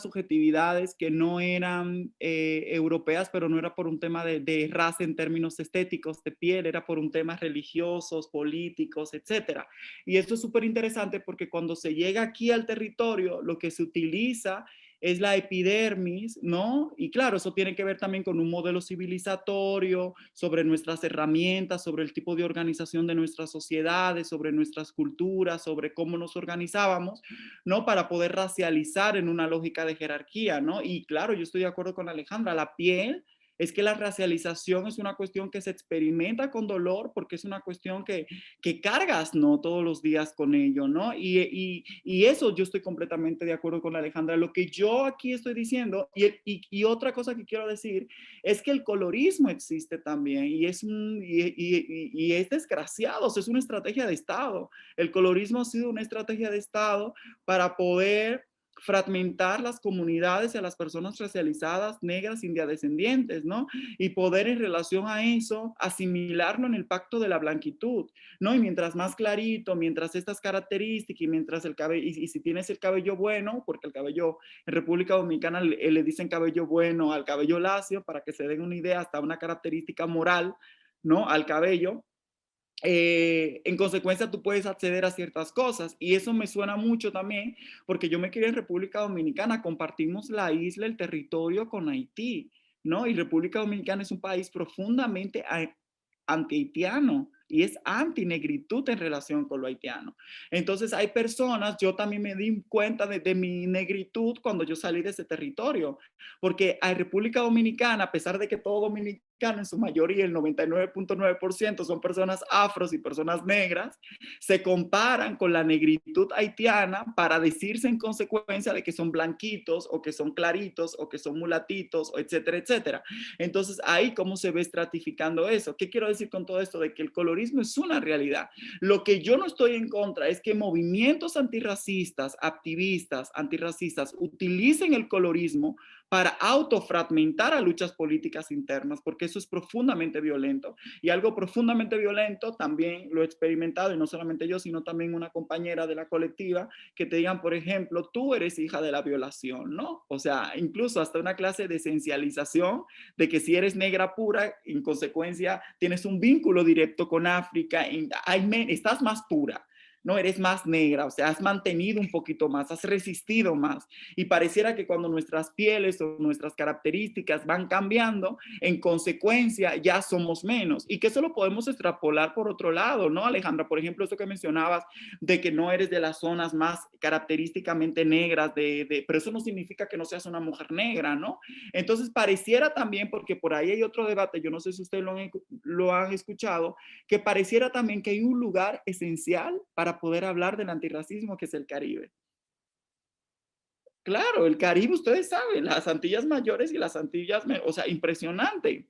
subjetividades que no eran europeas, pero no era por un tema de raza en términos estéticos, de piel, era por un tema religiosos, políticos, etcétera. Y esto es súper interesante porque cuando se llega aquí al territorio, lo que se utiliza es la epidermis, ¿no? Y claro, eso tiene que ver también con un modelo civilizatorio, sobre nuestras herramientas, sobre el tipo de organización de nuestras sociedades, sobre nuestras culturas, sobre cómo nos organizábamos, ¿no? Para poder racializar en una lógica de jerarquía, ¿no? Y claro, yo estoy de acuerdo con Alejandra, la piel es que la racialización es una cuestión que se experimenta con dolor porque es una cuestión que cargas, ¿no? Todos los días con ello, ¿no? Y eso yo estoy completamente de acuerdo con Alejandra. Lo que yo aquí estoy diciendo, y otra cosa que quiero decir, es que el colorismo existe también y es desgraciado, o sea, es una estrategia de Estado. El colorismo ha sido una estrategia de Estado para poder fragmentar las comunidades y a las personas racializadas, negras, indiadescendientes, ¿no? Y poder en relación a eso asimilarlo en el pacto de la blanquitud, ¿no? Y mientras más clarito, mientras estas características y mientras el cabello, y si tienes el cabello bueno, porque el cabello en República Dominicana le dicen cabello bueno al cabello lacio, para que se den una idea, hasta una característica moral, ¿no? Al cabello. En consecuencia tú puedes acceder a ciertas cosas y eso me suena mucho también porque yo me crié en República Dominicana, compartimos la isla, el territorio con Haití, ¿no? Y República Dominicana es un país profundamente anti-haitiano y es anti-negritud en relación con lo haitiano. Entonces hay personas, yo también me di cuenta de mi negritud cuando yo salí de ese territorio, porque a República Dominicana, a pesar de que todo dominicano en su mayoría, el 99.9% son personas afros y personas negras, se comparan con la negritud haitiana para decirse en consecuencia de que son blanquitos o que son claritos o que son mulatitos, etcétera, etcétera. Entonces, ahí cómo se ve estratificando eso. ¿Qué quiero decir con todo esto? De que el colorismo es una realidad. Lo que yo no estoy en contra es que movimientos antirracistas, activistas antirracistas utilicen el colorismo para autofragmentar a luchas políticas internas, porque eso es profundamente violento. Y algo profundamente violento también lo he experimentado, y no solamente yo, sino también una compañera de la colectiva, que te digan, por ejemplo, tú eres hija de la violación, ¿no? O sea, incluso hasta una clase de esencialización de que si eres negra pura, en consecuencia, tienes un vínculo directo con África, estás más pura. No eres más negra, o sea, has mantenido un poquito más, has resistido más. Y pareciera que cuando nuestras pieles o nuestras características van cambiando, en consecuencia ya somos menos. Y que eso lo podemos extrapolar por otro lado, ¿no, Alejandra? Por ejemplo, eso que mencionabas de que no eres de las zonas más característicamente negras, pero eso no significa que no seas una mujer negra, ¿no? Entonces pareciera también, porque por ahí hay otro debate, yo no sé si ustedes lo han escuchado, que pareciera también que hay un lugar esencial para poder hablar del antirracismo, que es el Caribe. Claro, el Caribe, ustedes saben, las Antillas Mayores y las Antillas, o sea, impresionante.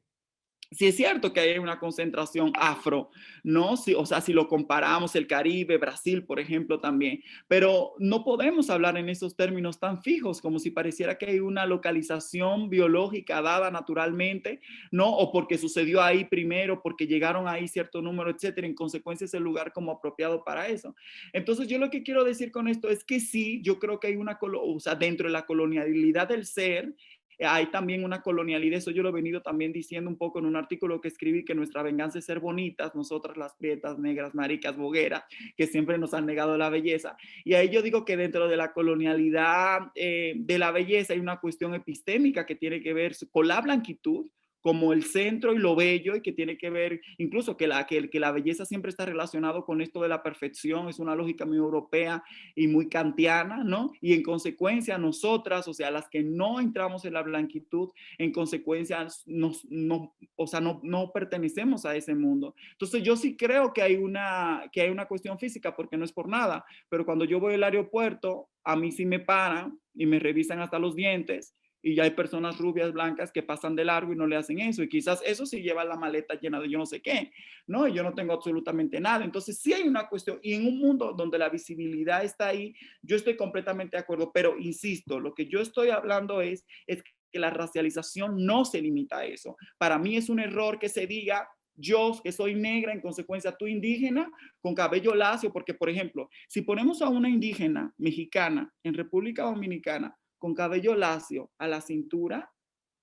Sí es cierto que hay una concentración afro, ¿no? Sí, o sea, si lo comparamos, el Caribe, Brasil, por ejemplo, también, pero no podemos hablar en esos términos tan fijos, como si pareciera que hay una localización biológica dada naturalmente, ¿no? O porque sucedió ahí primero, porque llegaron ahí cierto número, etcétera. En consecuencia, es el lugar como apropiado para eso. Entonces, yo lo que quiero decir con esto es que sí, yo creo que hay o sea, dentro de la colonialidad del ser, hay también una colonialidad, eso yo lo he venido también diciendo un poco en un artículo que escribí, que nuestra venganza es ser bonitas, nosotras las prietas, negras, maricas, bogueras, que siempre nos han negado la belleza. Y ahí yo digo que dentro de la colonialidad de la belleza hay una cuestión epistémica que tiene que ver con la blanquitud, como el centro y lo bello, y que tiene que ver, incluso que la belleza siempre está relacionado con esto de la perfección, es una lógica muy europea y muy kantiana, ¿no? Y en consecuencia nosotras, o sea, las que no entramos en la blanquitud, en consecuencia no pertenecemos a ese mundo. Entonces yo sí creo que hay una cuestión física, porque no es por nada, pero cuando yo voy al aeropuerto, a mí sí me paran y me revisan hasta los dientes, y ya hay personas rubias, blancas, que pasan de largo y no le hacen eso, y quizás eso sí lleva la maleta llena de yo no sé qué, ¿no? Y yo no tengo absolutamente nada. Entonces sí hay una cuestión, y en un mundo donde la visibilidad está ahí, yo estoy completamente de acuerdo, pero insisto, lo que yo estoy hablando es que la racialización no se limita a eso. Para mí es un error que se diga, yo que soy negra, en consecuencia tú indígena, con cabello lacio, porque por ejemplo, si ponemos a una indígena mexicana en República Dominicana con cabello lacio a la cintura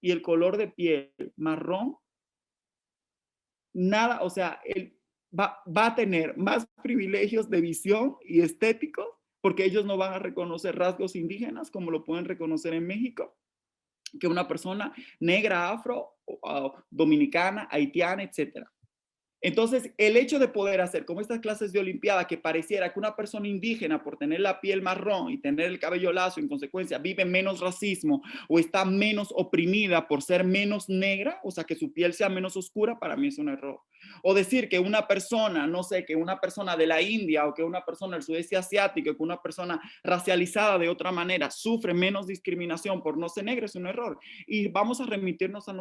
y el color de piel marrón, nada, o sea, él va a tener más privilegios de visión y estéticos, porque ellos no van a reconocer rasgos indígenas como lo pueden reconocer en México, que una persona negra, afro, dominicana, haitiana, etcétera. Entonces, el hecho de poder hacer como estas clases de olimpiada, que pareciera que una persona indígena, por tener la piel marrón y tener el cabello lacio, en consecuencia, vive menos racismo o está menos oprimida por ser menos negra, o sea, que su piel sea menos oscura, para mí es un error. O decir que una persona, no sé, que una persona de la India o que una persona del sudeste asiático, que una persona racializada de otra manera sufre menos discriminación por no ser negra, es un error. Y vamos a remitirnos a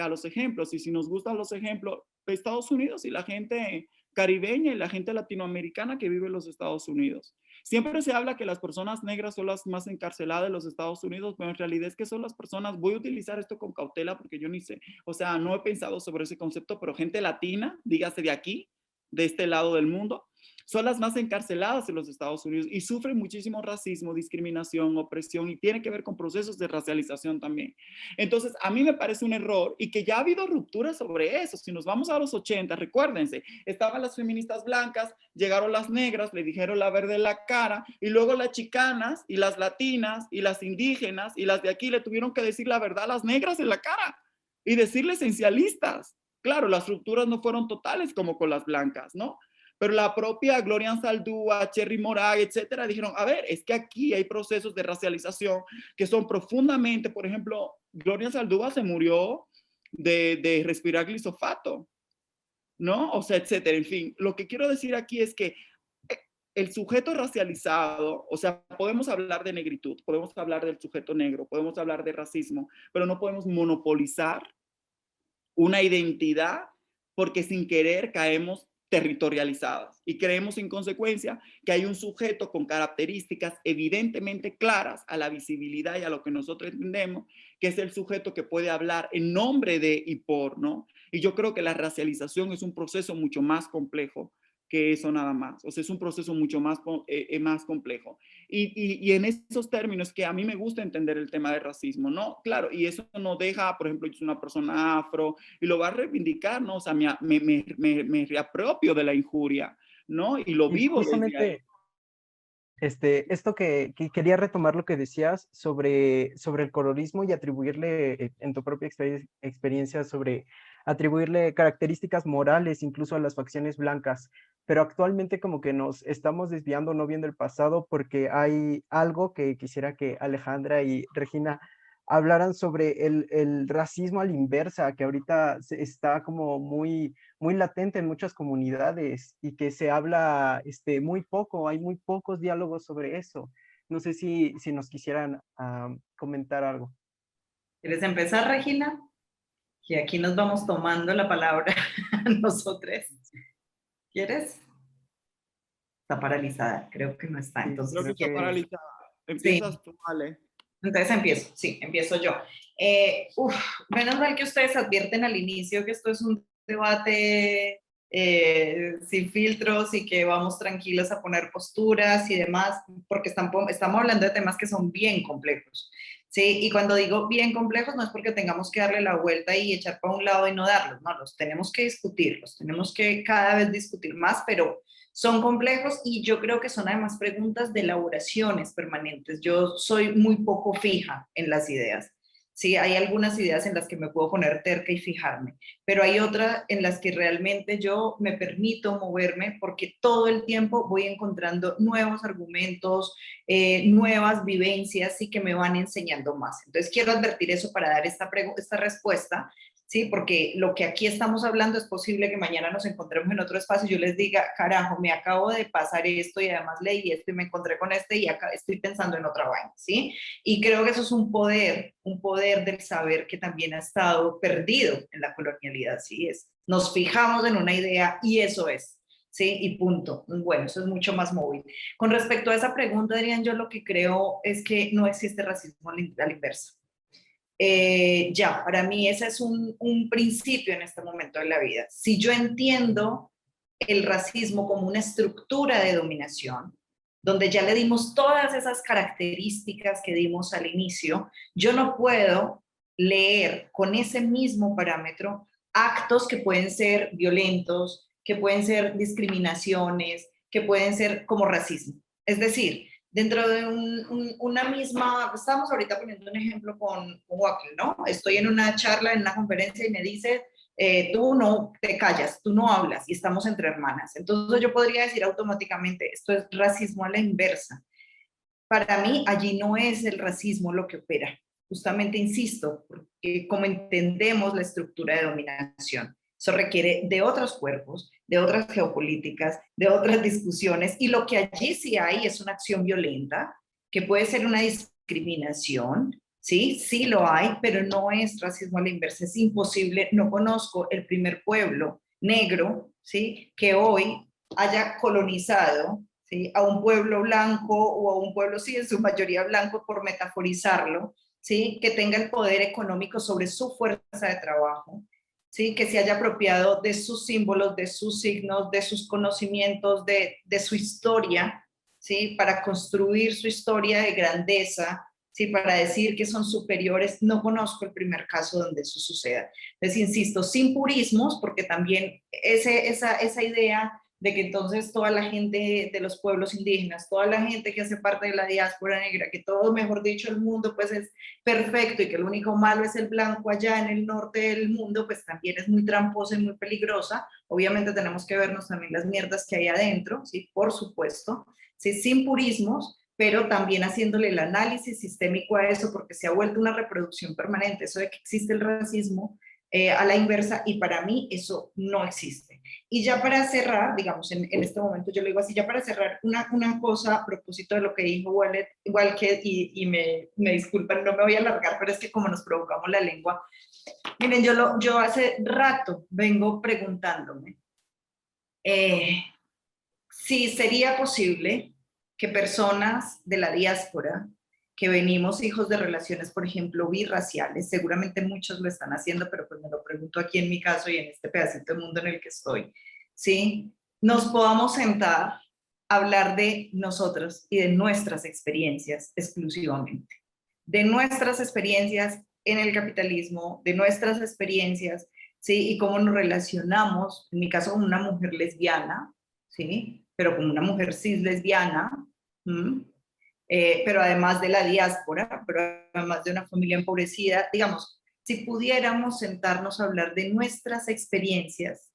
los ejemplos, y si nos gustan los ejemplos, Estados Unidos y la gente caribeña y la gente latinoamericana que vive en los Estados Unidos. Siempre se habla que las personas negras son las más encarceladas de los Estados Unidos, pero en realidad es que son las personas, voy a utilizar esto con cautela porque yo ni sé, o sea, no he pensado sobre ese concepto, pero gente latina, dígase de aquí, de este lado del mundo, son las más encarceladas en los Estados Unidos y sufren muchísimo racismo, discriminación, opresión, y tiene que ver con procesos de racialización también. Entonces, a mí me parece un error, y que ya ha habido rupturas sobre eso. Si nos vamos a los 80, recuérdense, estaban las feministas blancas, llegaron las negras, le dijeron la verde en la cara, y luego las chicanas y las latinas y las indígenas y las de aquí le tuvieron que decir la verdad a las negras en la cara y decirles esencialistas. Claro, las rupturas no fueron totales como con las blancas, ¿no? Pero la propia Gloria Saldúa, Cherry Morag, etcétera, dijeron, a ver, es que aquí hay procesos de racialización que son profundamente, por ejemplo, Gloria Saldúa se murió de respirar glisofato, ¿no? O sea, etcétera. En fin, lo que quiero decir aquí es que el sujeto racializado, o sea, podemos hablar de negritud, podemos hablar del sujeto negro, podemos hablar de racismo, pero no podemos monopolizar una identidad, porque sin querer caemos territorializadas y creemos en consecuencia que hay un sujeto con características evidentemente claras a la visibilidad y a lo que nosotros entendemos, que es el sujeto que puede hablar en nombre de y por, ¿no? Y yo creo que la racialización es un proceso mucho más complejo que eso nada más. O sea, es un proceso mucho más, más complejo. Y en esos términos que a mí me gusta entender el tema del racismo, ¿no? Claro, y eso no deja, por ejemplo, yo soy una persona afro y lo va a reivindicar, ¿no? O sea, me reapropio de la injuria, ¿no? Y lo Y vivo desde ahí. justamente esto que quería retomar lo que decías sobre el colorismo y atribuirle, en tu propia experiencia, sobre atribuirle características morales incluso a las facciones blancas, pero actualmente como que nos estamos desviando, no viendo el pasado, porque hay algo que quisiera que Alejandra y Regina hablaran sobre el racismo a la inversa, que ahorita está como muy latente en muchas comunidades y que se habla muy poco, hay muy pocos diálogos sobre eso. No sé si nos quisieran comentar algo. ¿Quieres empezar, Regina? Y aquí nos vamos tomando la palabra nosotros. ¿Quieres? Está paralizada, creo que no está. Entonces, Creo que está paralizada. Empiezas tú, vale. Entonces empiezo yo. Menos mal que ustedes advierten al inicio que esto es un debate sin filtros y que vamos tranquilos a poner posturas y demás, porque estamos hablando de temas que son bien complejos. Sí, y cuando digo bien complejos no es porque tengamos que darle la vuelta y echar para un lado y no darlos, no, los tenemos que discutir, los tenemos que cada vez discutir más, pero son complejos y yo creo que son además preguntas de elaboraciones permanentes. Yo soy muy poco fija en las ideas. Sí, hay algunas ideas en las que me puedo poner terca y fijarme, pero hay otras en las que realmente yo me permito moverme porque todo el tiempo voy encontrando nuevos argumentos, nuevas vivencias y que me van enseñando más. Entonces quiero advertir eso para dar esta respuesta, ¿sí? Porque lo que aquí estamos hablando es posible que mañana nos encontremos en otro espacio y yo les diga, carajo, me acabo de pasar esto y además leí esto y me encontré con este y acá estoy pensando en otra vaina, ¿sí? Y creo que eso es un poder del saber que también ha estado perdido en la colonialidad, ¿sí? Nos fijamos en una idea y eso es, ¿sí? Y punto. Bueno, eso es mucho más móvil. Con respecto a esa pregunta, Adrián, yo lo que creo es que no existe racismo a la inversa. Para mí ese es un principio en este momento de la vida. Si yo entiendo el racismo como una estructura de dominación, donde ya le dimos todas esas características que dimos al inicio, yo no puedo leer con ese mismo parámetro actos que pueden ser violentos, que pueden ser discriminaciones, que pueden ser como racismo. Es decir, dentro de una misma, estamos ahorita poniendo un ejemplo con Wackel, ¿no? Estoy en una charla, en una conferencia y me dice, tú no te callas, tú no hablas y estamos entre hermanas. Entonces yo podría decir automáticamente, esto es racismo a la inversa. Para mí allí no es el racismo lo que opera. Justamente insisto, porque como entendemos la estructura de dominación, eso requiere de otros cuerpos, de otras geopolíticas, de otras discusiones, y lo que allí sí hay es una acción violenta, que puede ser una discriminación, ¿sí? Sí lo hay, pero no es racismo a la inversa, es imposible. No conozco el primer pueblo negro, ¿sí? Que hoy haya colonizado, ¿sí? A un pueblo blanco o a un pueblo, sí, en su mayoría blanco, por metaforizarlo, ¿sí? Que tenga el poder económico sobre su fuerza de trabajo, ¿sí? Que se haya apropiado de sus símbolos, de sus signos, de sus conocimientos, de su historia, ¿sí? Para construir su historia de grandeza, ¿sí? Para decir que son superiores. No conozco el primer caso donde eso suceda. Les insisto, sin purismos, porque también esa idea de que entonces toda la gente de los pueblos indígenas, toda la gente que hace parte de la diáspora negra, que todo, mejor dicho, el mundo pues es perfecto y que el único malo es el blanco allá en el norte del mundo, pues también es muy tramposa y muy peligrosa. Obviamente tenemos que vernos también las mierdas que hay adentro, ¿sí? Por supuesto, ¿sí? Sin purismos, pero también haciéndole el análisis sistémico a eso, porque se ha vuelto una reproducción permanente, eso de que existe el racismo a la inversa, y para mí eso no existe. Y ya para cerrar, digamos, en este momento yo lo digo así, ya para cerrar, una cosa a propósito de lo que dijo Wallet, igual que, y me disculpan, no me voy a alargar, pero es que como nos provocamos la lengua, miren, yo hace rato vengo preguntándome si sería posible que personas de la diáspora, que venimos hijos de relaciones, por ejemplo, birraciales, seguramente muchos lo están haciendo, pero pues me lo pregunto aquí en mi caso y en este pedacito de mundo en el que estoy, ¿sí? Nos podamos sentar a hablar de nosotros y de nuestras experiencias exclusivamente, de nuestras experiencias en el capitalismo, de nuestras experiencias, ¿sí? Y cómo nos relacionamos, en mi caso, con una mujer lesbiana, ¿sí? Pero como una mujer cis lesbiana, pero además de la diáspora, pero además de una familia empobrecida, digamos, si pudiéramos sentarnos a hablar de nuestras experiencias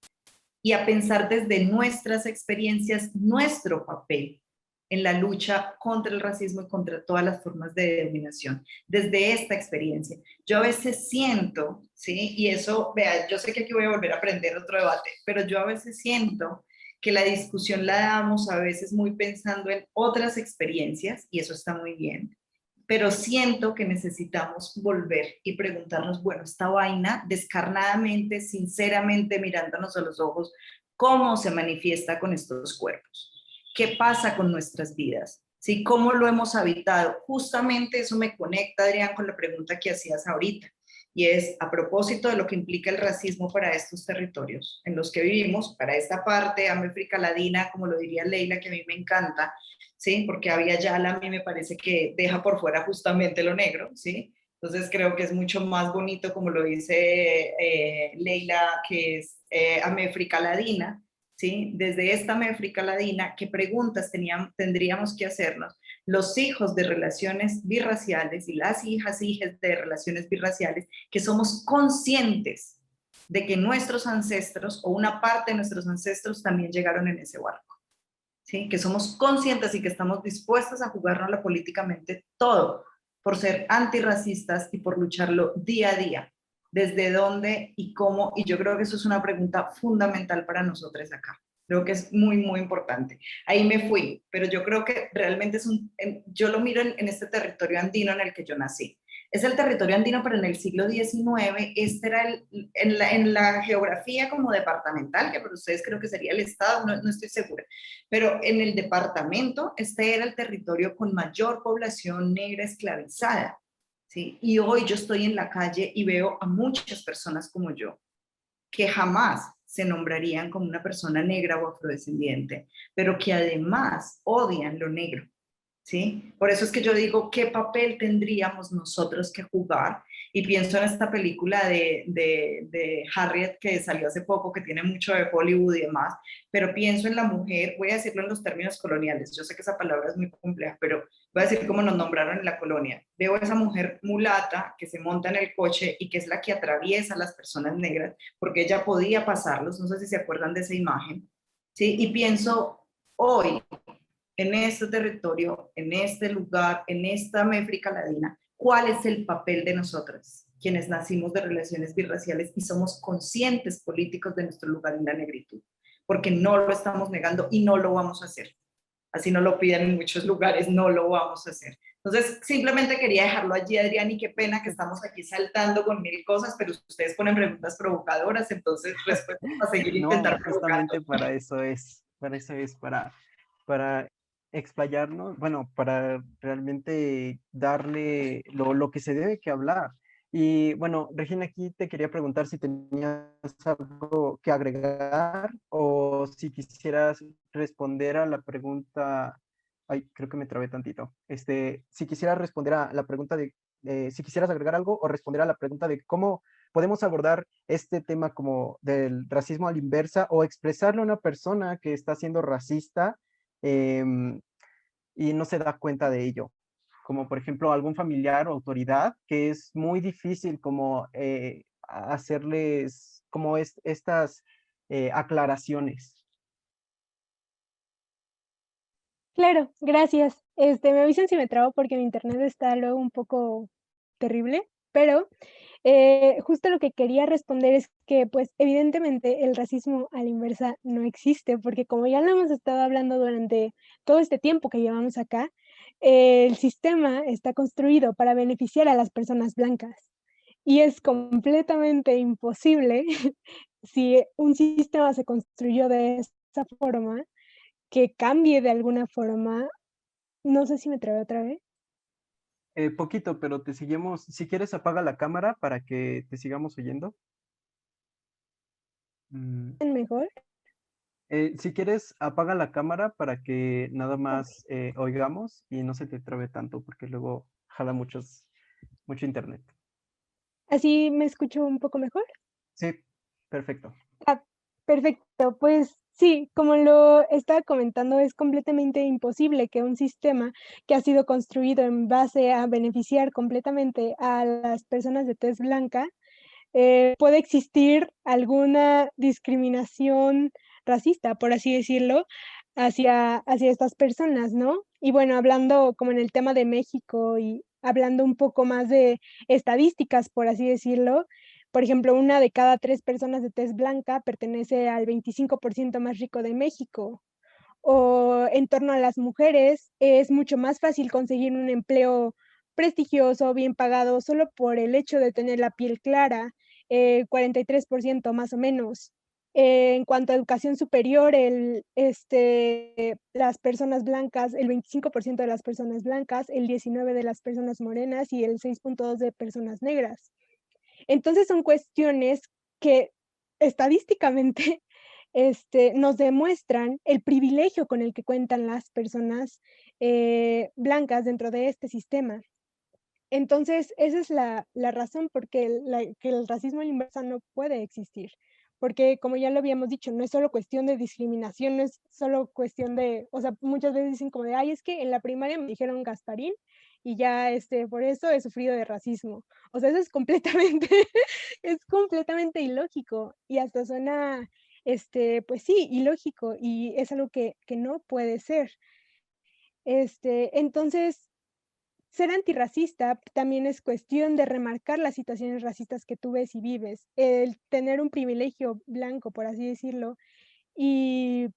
y a pensar desde nuestras experiencias nuestro papel en la lucha contra el racismo y contra todas las formas de dominación, desde esta experiencia. Yo a veces siento, ¿sí? Y eso, vea, yo sé que aquí voy a volver a aprender otro debate, pero yo a veces siento que la discusión la damos a veces muy pensando en otras experiencias, y eso está muy bien, pero siento que necesitamos volver y preguntarnos, bueno, esta vaina, descarnadamente, sinceramente, mirándonos a los ojos, ¿cómo se manifiesta con estos cuerpos? ¿Qué pasa con nuestras vidas? ¿Sí? ¿Cómo lo hemos habitado? Justamente eso me conecta, Adrián, con la pregunta que hacías ahorita. Y es a propósito de lo que implica el racismo para estos territorios en los que vivimos, para esta parte África Latina, como lo diría Leila, que a mí me encanta, ¿sí? Porque Abya Yala a mí me parece que deja por fuera justamente lo negro, ¿sí? Entonces creo que es mucho más bonito, como lo dice Leila, que es África Latina, ¿sí? Desde esta África Latina, ¿qué preguntas tendríamos que hacernos? los hijos de relaciones birraciales y las hijas de relaciones birraciales, que somos conscientes de que nuestros ancestros o una parte de nuestros ancestros también llegaron en ese barco. ¿Sí? Que somos conscientes y que estamos dispuestos a jugárnosla políticamente todo por ser antirracistas y por lucharlo día a día. ¿Desde dónde y cómo? Y yo creo que eso es una pregunta fundamental para nosotros acá. Creo que es muy, muy importante. Ahí me fui, pero yo creo que realmente yo lo miro en este territorio andino en el que yo nací. Es el territorio andino, pero en el siglo XIX, este era en la geografía como departamental, que para ustedes creo que sería el estado, no estoy segura, pero en el departamento, este era el territorio con mayor población negra esclavizada, ¿sí? Y hoy yo estoy en la calle y veo a muchas personas como yo, que jamás se nombrarían como una persona negra o afrodescendiente, pero que además odian lo negro. ¿Sí? Por eso es que yo digo, ¿qué papel tendríamos nosotros que jugar? Y pienso en esta película de Harriet que salió hace poco, que tiene mucho de Hollywood y demás, pero pienso en la mujer, voy a decirlo en los términos coloniales, yo sé que esa palabra es muy compleja, pero voy a decir cómo nos nombraron en la colonia. Veo a esa mujer mulata que se monta en el coche y que es la que atraviesa a las personas negras, porque ella podía pasarlos, no sé si se acuerdan de esa imagen, ¿sí? Y pienso, hoy, en este territorio, en este lugar, en esta África Latina, ¿cuál es el papel de nosotros, quienes nacimos de relaciones birraciales y somos conscientes políticos de nuestro lugar en la negritud? Porque no lo estamos negando y no lo vamos a hacer. Así no lo piden en muchos lugares, no lo vamos a hacer. Entonces, simplemente quería dejarlo allí, Adrián, y qué pena que estamos aquí saltando con mil cosas, pero ustedes ponen preguntas provocadoras, entonces respuestas a seguir No, intentar provocando. justamente para explayarnos, bueno, para realmente darle lo que se debe que hablar. Y bueno, Regina, aquí te quería preguntar si tenías algo que agregar o si quisieras responder a la pregunta. Ay, creo que me trabé tantito. Si quisieras responder a la pregunta si quisieras agregar algo o responder a la pregunta de cómo podemos abordar este tema como del racismo a la inversa o expresarle a una persona que está siendo racista em, y no se da cuenta de ello, como por ejemplo algún familiar o autoridad que es muy difícil como hacerles como estas aclaraciones. Claro, gracias. Me avisan si me trabo porque mi internet está luego un poco terrible, pero justo lo que quería responder es que, pues, evidentemente el racismo a la inversa no existe, porque como ya lo hemos estado hablando durante todo este tiempo que llevamos acá, el sistema está construido para beneficiar a las personas blancas y es completamente imposible si un sistema se construyó de esa forma, que cambie de alguna forma. No sé si me trabé otra vez. Poquito, pero te seguimos. Si quieres, apaga la cámara para que te sigamos oyendo. Mm, ¿Mejor? si quieres, apaga la cámara para que nada Okey. más oigamos y no se te trabe tanto, porque luego jala mucho internet. ¿Así me escucho un poco mejor? Sí, perfecto. Ah, perfecto. Pues sí, como lo estaba comentando, es completamente imposible que un sistema que ha sido construido en base a beneficiar completamente a las personas de tez blanca, pueda existir alguna discriminación racista, por así decirlo, hacia estas personas, ¿no? Y bueno, hablando como en el tema de México y hablando un poco más de estadísticas, por así decirlo, por ejemplo, una de cada 3 personas de tez blanca pertenece al 25% más rico de México. O en torno a las mujeres, es mucho más fácil conseguir un empleo prestigioso, bien pagado, solo por el hecho de tener la piel clara, 43% más o menos. En cuanto a educación superior, las personas blancas, el 25% de las personas blancas, el 19 de las personas morenas y el 6.2 de personas negras. Entonces, son cuestiones que estadísticamente, nos demuestran el privilegio con el que cuentan las personas, blancas dentro de este sistema. Entonces, esa es la razón por que el racismo a la inversa no puede existir, porque como ya lo habíamos dicho, no es solo cuestión de discriminación, no es solo cuestión de, o sea, muchas veces dicen como de, ay, es que en la primaria me dijeron Gasparín y ya, por eso he sufrido de racismo. O sea, eso es completamente, es completamente ilógico y hasta suena, pues sí, ilógico y es algo que no puede ser. Entonces, ser antirracista también es cuestión de remarcar las situaciones racistas que tú ves y vives, el tener un privilegio blanco, por así decirlo, y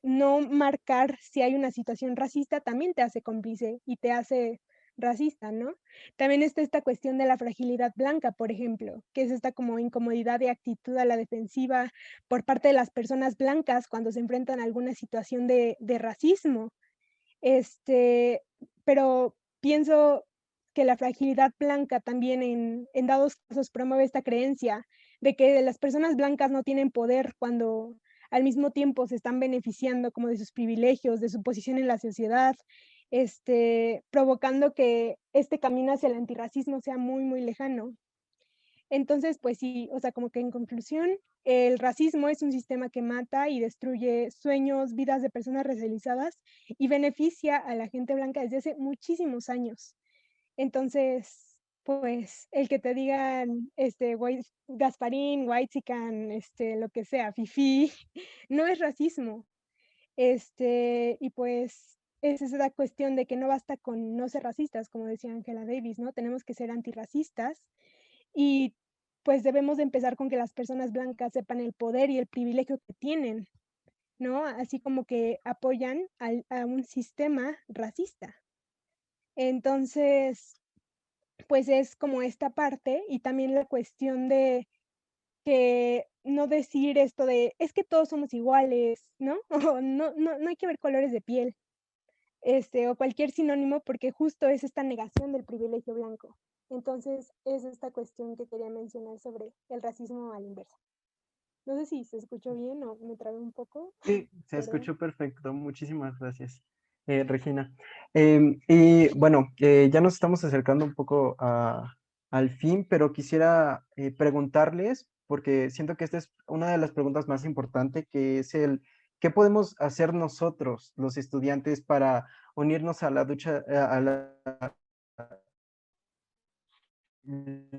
no marcar si hay una situación racista también te hace cómplice y te hace racista, ¿no? También está esta cuestión de la fragilidad blanca, por ejemplo, que es esta como incomodidad de actitud a la defensiva por parte de las personas blancas cuando se enfrentan a alguna situación de racismo. Este, pero pienso que la fragilidad blanca también en dados casos promueve esta creencia de que las personas blancas no tienen poder cuando al mismo tiempo se están beneficiando como de sus privilegios, de su posición en la sociedad, provocando que este camino hacia el antirracismo sea muy, muy lejano. Entonces, pues sí, o sea, como que en conclusión, el racismo es un sistema que mata y destruye sueños, vidas de personas racializadas y beneficia a la gente blanca desde hace muchísimos años. Entonces, pues el que te digan, Gasparín, Whitexican, lo que sea, fifí, no es racismo. Y pues es esa cuestión de que no basta con no ser racistas, como decía Angela Davis, ¿no? Tenemos que ser antirracistas y pues debemos de empezar con que las personas blancas sepan el poder y el privilegio que tienen, ¿no? Así como que apoyan a un sistema racista. Entonces, pues es como esta parte y también la cuestión de que no decir esto de es que todos somos iguales, ¿no? O no hay que ver colores de piel, o cualquier sinónimo, porque justo es esta negación del privilegio blanco. Entonces, es esta cuestión que quería mencionar sobre el racismo a la inversa. No sé si se escuchó bien o me trabé un poco, Sí, se perdón. escuchó perfecto. Muchísimas gracias, Regina. Y bueno, ya nos estamos acercando un poco al fin, pero quisiera preguntarles, porque siento que esta es una de las preguntas más importantes, que es ¿qué podemos hacer nosotros, los estudiantes, para unirnos a la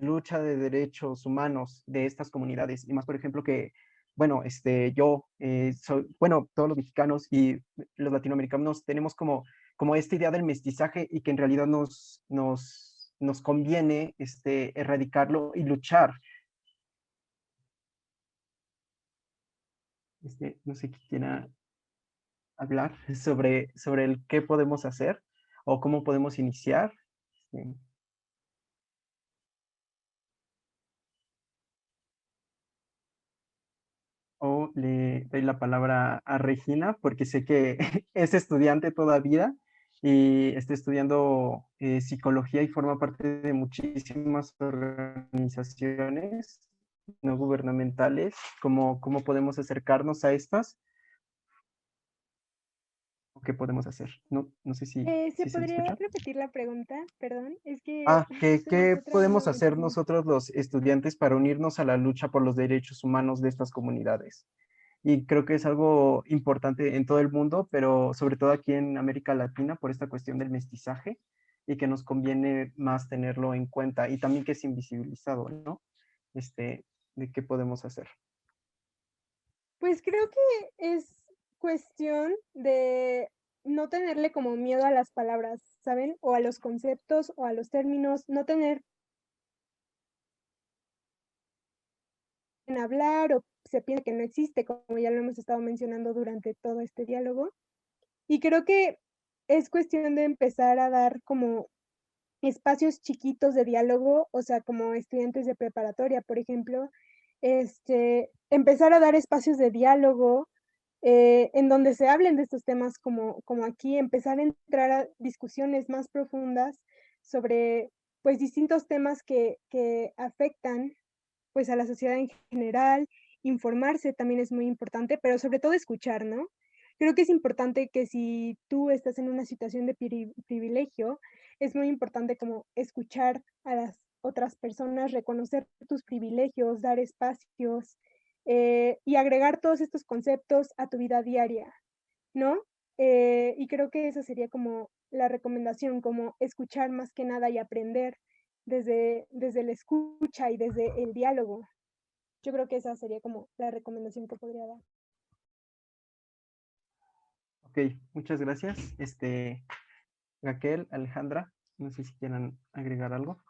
lucha de derechos humanos de estas comunidades? Y más, por ejemplo, que, bueno, yo soy, bueno, todos los mexicanos y los latinoamericanos tenemos como esta idea del mestizaje y que en realidad nos conviene erradicarlo y luchar. No sé quién quiera hablar sobre el qué podemos hacer o cómo podemos iniciar. Este, o le doy la palabra a Regina, porque sé que es estudiante todavía y está estudiando psicología y forma parte de muchísimas organizaciones no gubernamentales. ¿Cómo podemos acercarnos a estas? ¿O qué podemos hacer? No sé ¿Se si se me podría escucha. repetir la pregunta? Perdón, es que Ah, ¿qué, se me qué está trabando podemos hacer muchísimo. nosotros los estudiantes para unirnos a la lucha por los derechos humanos de estas comunidades? Y creo que es algo importante en todo el mundo, pero sobre todo aquí en América Latina por esta cuestión del mestizaje y que nos conviene más tenerlo en cuenta y también que es invisibilizado, ¿no? Este, de qué podemos hacer. Pues creo que es cuestión de no tenerle como miedo a las palabras, ¿saben? O a los conceptos o a los términos, no tener en hablar o se piensa que no existe, como ya lo hemos estado mencionando durante todo este diálogo. Y creo que es cuestión de empezar a dar como espacios chiquitos de diálogo, o sea, como estudiantes de preparatoria, por ejemplo, empezar a dar espacios de diálogo en donde se hablen de estos temas como aquí, empezar a entrar a discusiones más profundas sobre pues distintos temas que afectan pues a la sociedad en general, informarse también es muy importante, pero sobre todo escuchar, ¿no? Creo que es importante que si tú estás en una situación de privilegio, es muy importante como escuchar otras personas, reconocer tus privilegios, dar espacios y agregar todos estos conceptos a tu vida diaria, ¿no? Y creo que esa sería como la recomendación, como escuchar más que nada y aprender desde la escucha y desde el diálogo. Yo creo que esa sería como la recomendación que podría dar. Ok, muchas gracias. Raquel, Alejandra, no sé si quieran agregar algo.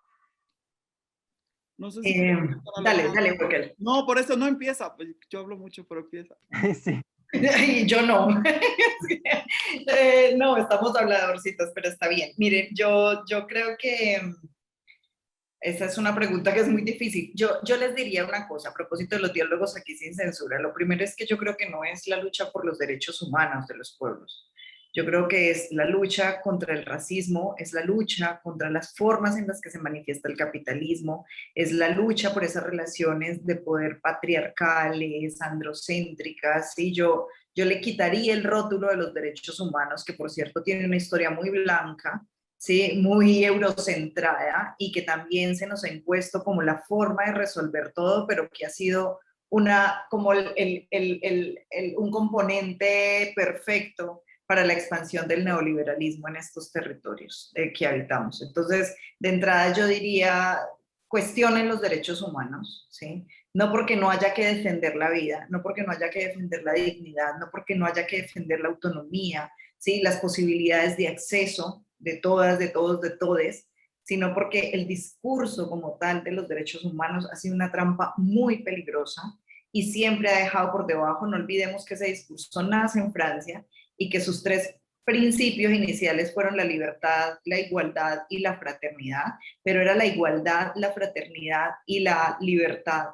No sé si quieres empezar, Dale, Alejandra. dale, Raquel. No, por eso no empieza. Pues yo hablo mucho, pero empieza. Sí, Y yo no. No, estamos habladorcitos, pero está bien. Miren, yo creo que esa es una pregunta que es muy difícil. Yo les diría una cosa a propósito de los diálogos aquí sin censura. Lo primero es que yo creo que no es la lucha por los derechos humanos de los pueblos. Yo creo que es la lucha contra el racismo, es la lucha contra las formas en las que se manifiesta el capitalismo, es la lucha por esas relaciones de poder patriarcales, androcéntricas. ¿Sí? Yo le quitaría el rótulo de los derechos humanos, que por cierto tiene una historia muy blanca, ¿sí? Muy eurocentrada y que también se nos ha impuesto como la forma de resolver todo, pero que ha sido como un componente perfecto para la expansión del neoliberalismo en estos territorios que habitamos. Entonces, de entrada yo diría, cuestionen los derechos humanos, ¿sí? No porque no haya que defender la vida, no porque no haya que defender la dignidad, no porque no haya que defender la autonomía, ¿sí? Las posibilidades de acceso de todas, de todos, de todes, sino porque el discurso como tal de los derechos humanos ha sido una trampa muy peligrosa y siempre ha dejado por debajo, no olvidemos que ese discurso nace en Francia y que sus tres principios iniciales fueron la libertad, la igualdad y la fraternidad, pero era la igualdad, la fraternidad y la libertad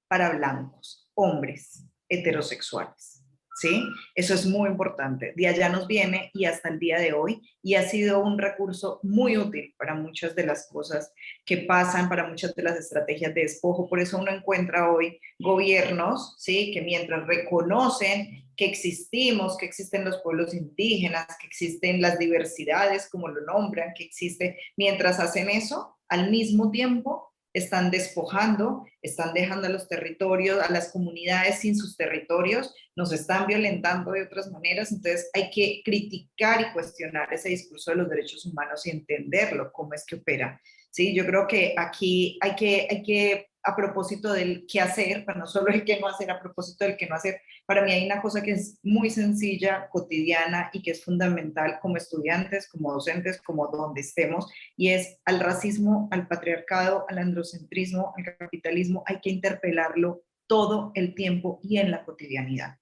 para blancos, hombres, heterosexuales. ¿Sí? Eso es muy importante. De allá nos viene y hasta el día de hoy, y ha sido un recurso muy útil para muchas de las cosas que pasan, para muchas de las estrategias de despojo. Por eso uno encuentra hoy gobiernos, ¿sí? Que mientras reconocen que existimos, que existen los pueblos indígenas, que existen las diversidades, como lo nombran, que existe, mientras hacen eso, al mismo tiempo están despojando, están dejando a los territorios, a las comunidades sin sus territorios, nos están violentando de otras maneras, entonces hay que criticar y cuestionar ese discurso de los derechos humanos y entenderlo, cómo es que opera. Sí, yo creo que aquí hay que a propósito del qué hacer, pero no solo el qué no hacer, a propósito del qué no hacer, para mí hay una cosa que es muy sencilla, cotidiana y que es fundamental como estudiantes, como docentes, como donde estemos, y es al racismo, al patriarcado, al androcentrismo, al capitalismo, hay que interpelarlo todo el tiempo y en la cotidianidad.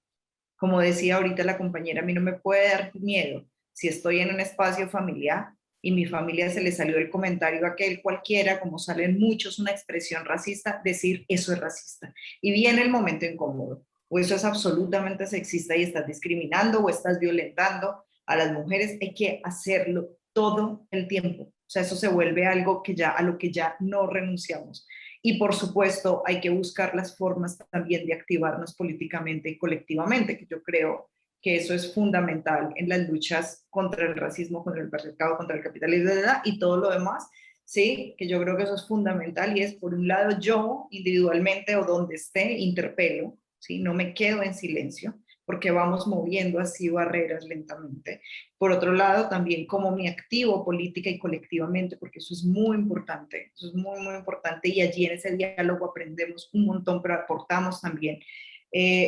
Como decía ahorita la compañera, a mí no me puede dar miedo si estoy en un espacio familiar y mi familia se le salió el comentario a aquel cualquiera, como salen muchos, una expresión racista, decir eso es racista. Y viene el momento incómodo, o eso es absolutamente sexista y estás discriminando o estás violentando a las mujeres, hay que hacerlo todo el tiempo. O sea, eso se vuelve algo que ya, a lo que ya no renunciamos. Y por supuesto, hay que buscar las formas también de activarnos políticamente y colectivamente, que yo creo que eso es fundamental en las luchas contra el racismo, contra el patriarcado, contra el capitalismo y todo lo demás, sí, que yo creo que eso es fundamental y es, por un lado, yo individualmente o donde esté, interpelo, ¿sí? No me quedo en silencio, porque vamos moviendo así barreras lentamente. Por otro lado, también como me activo política y colectivamente, porque eso es muy importante, eso es muy, muy importante, y allí en ese diálogo aprendemos un montón, pero aportamos también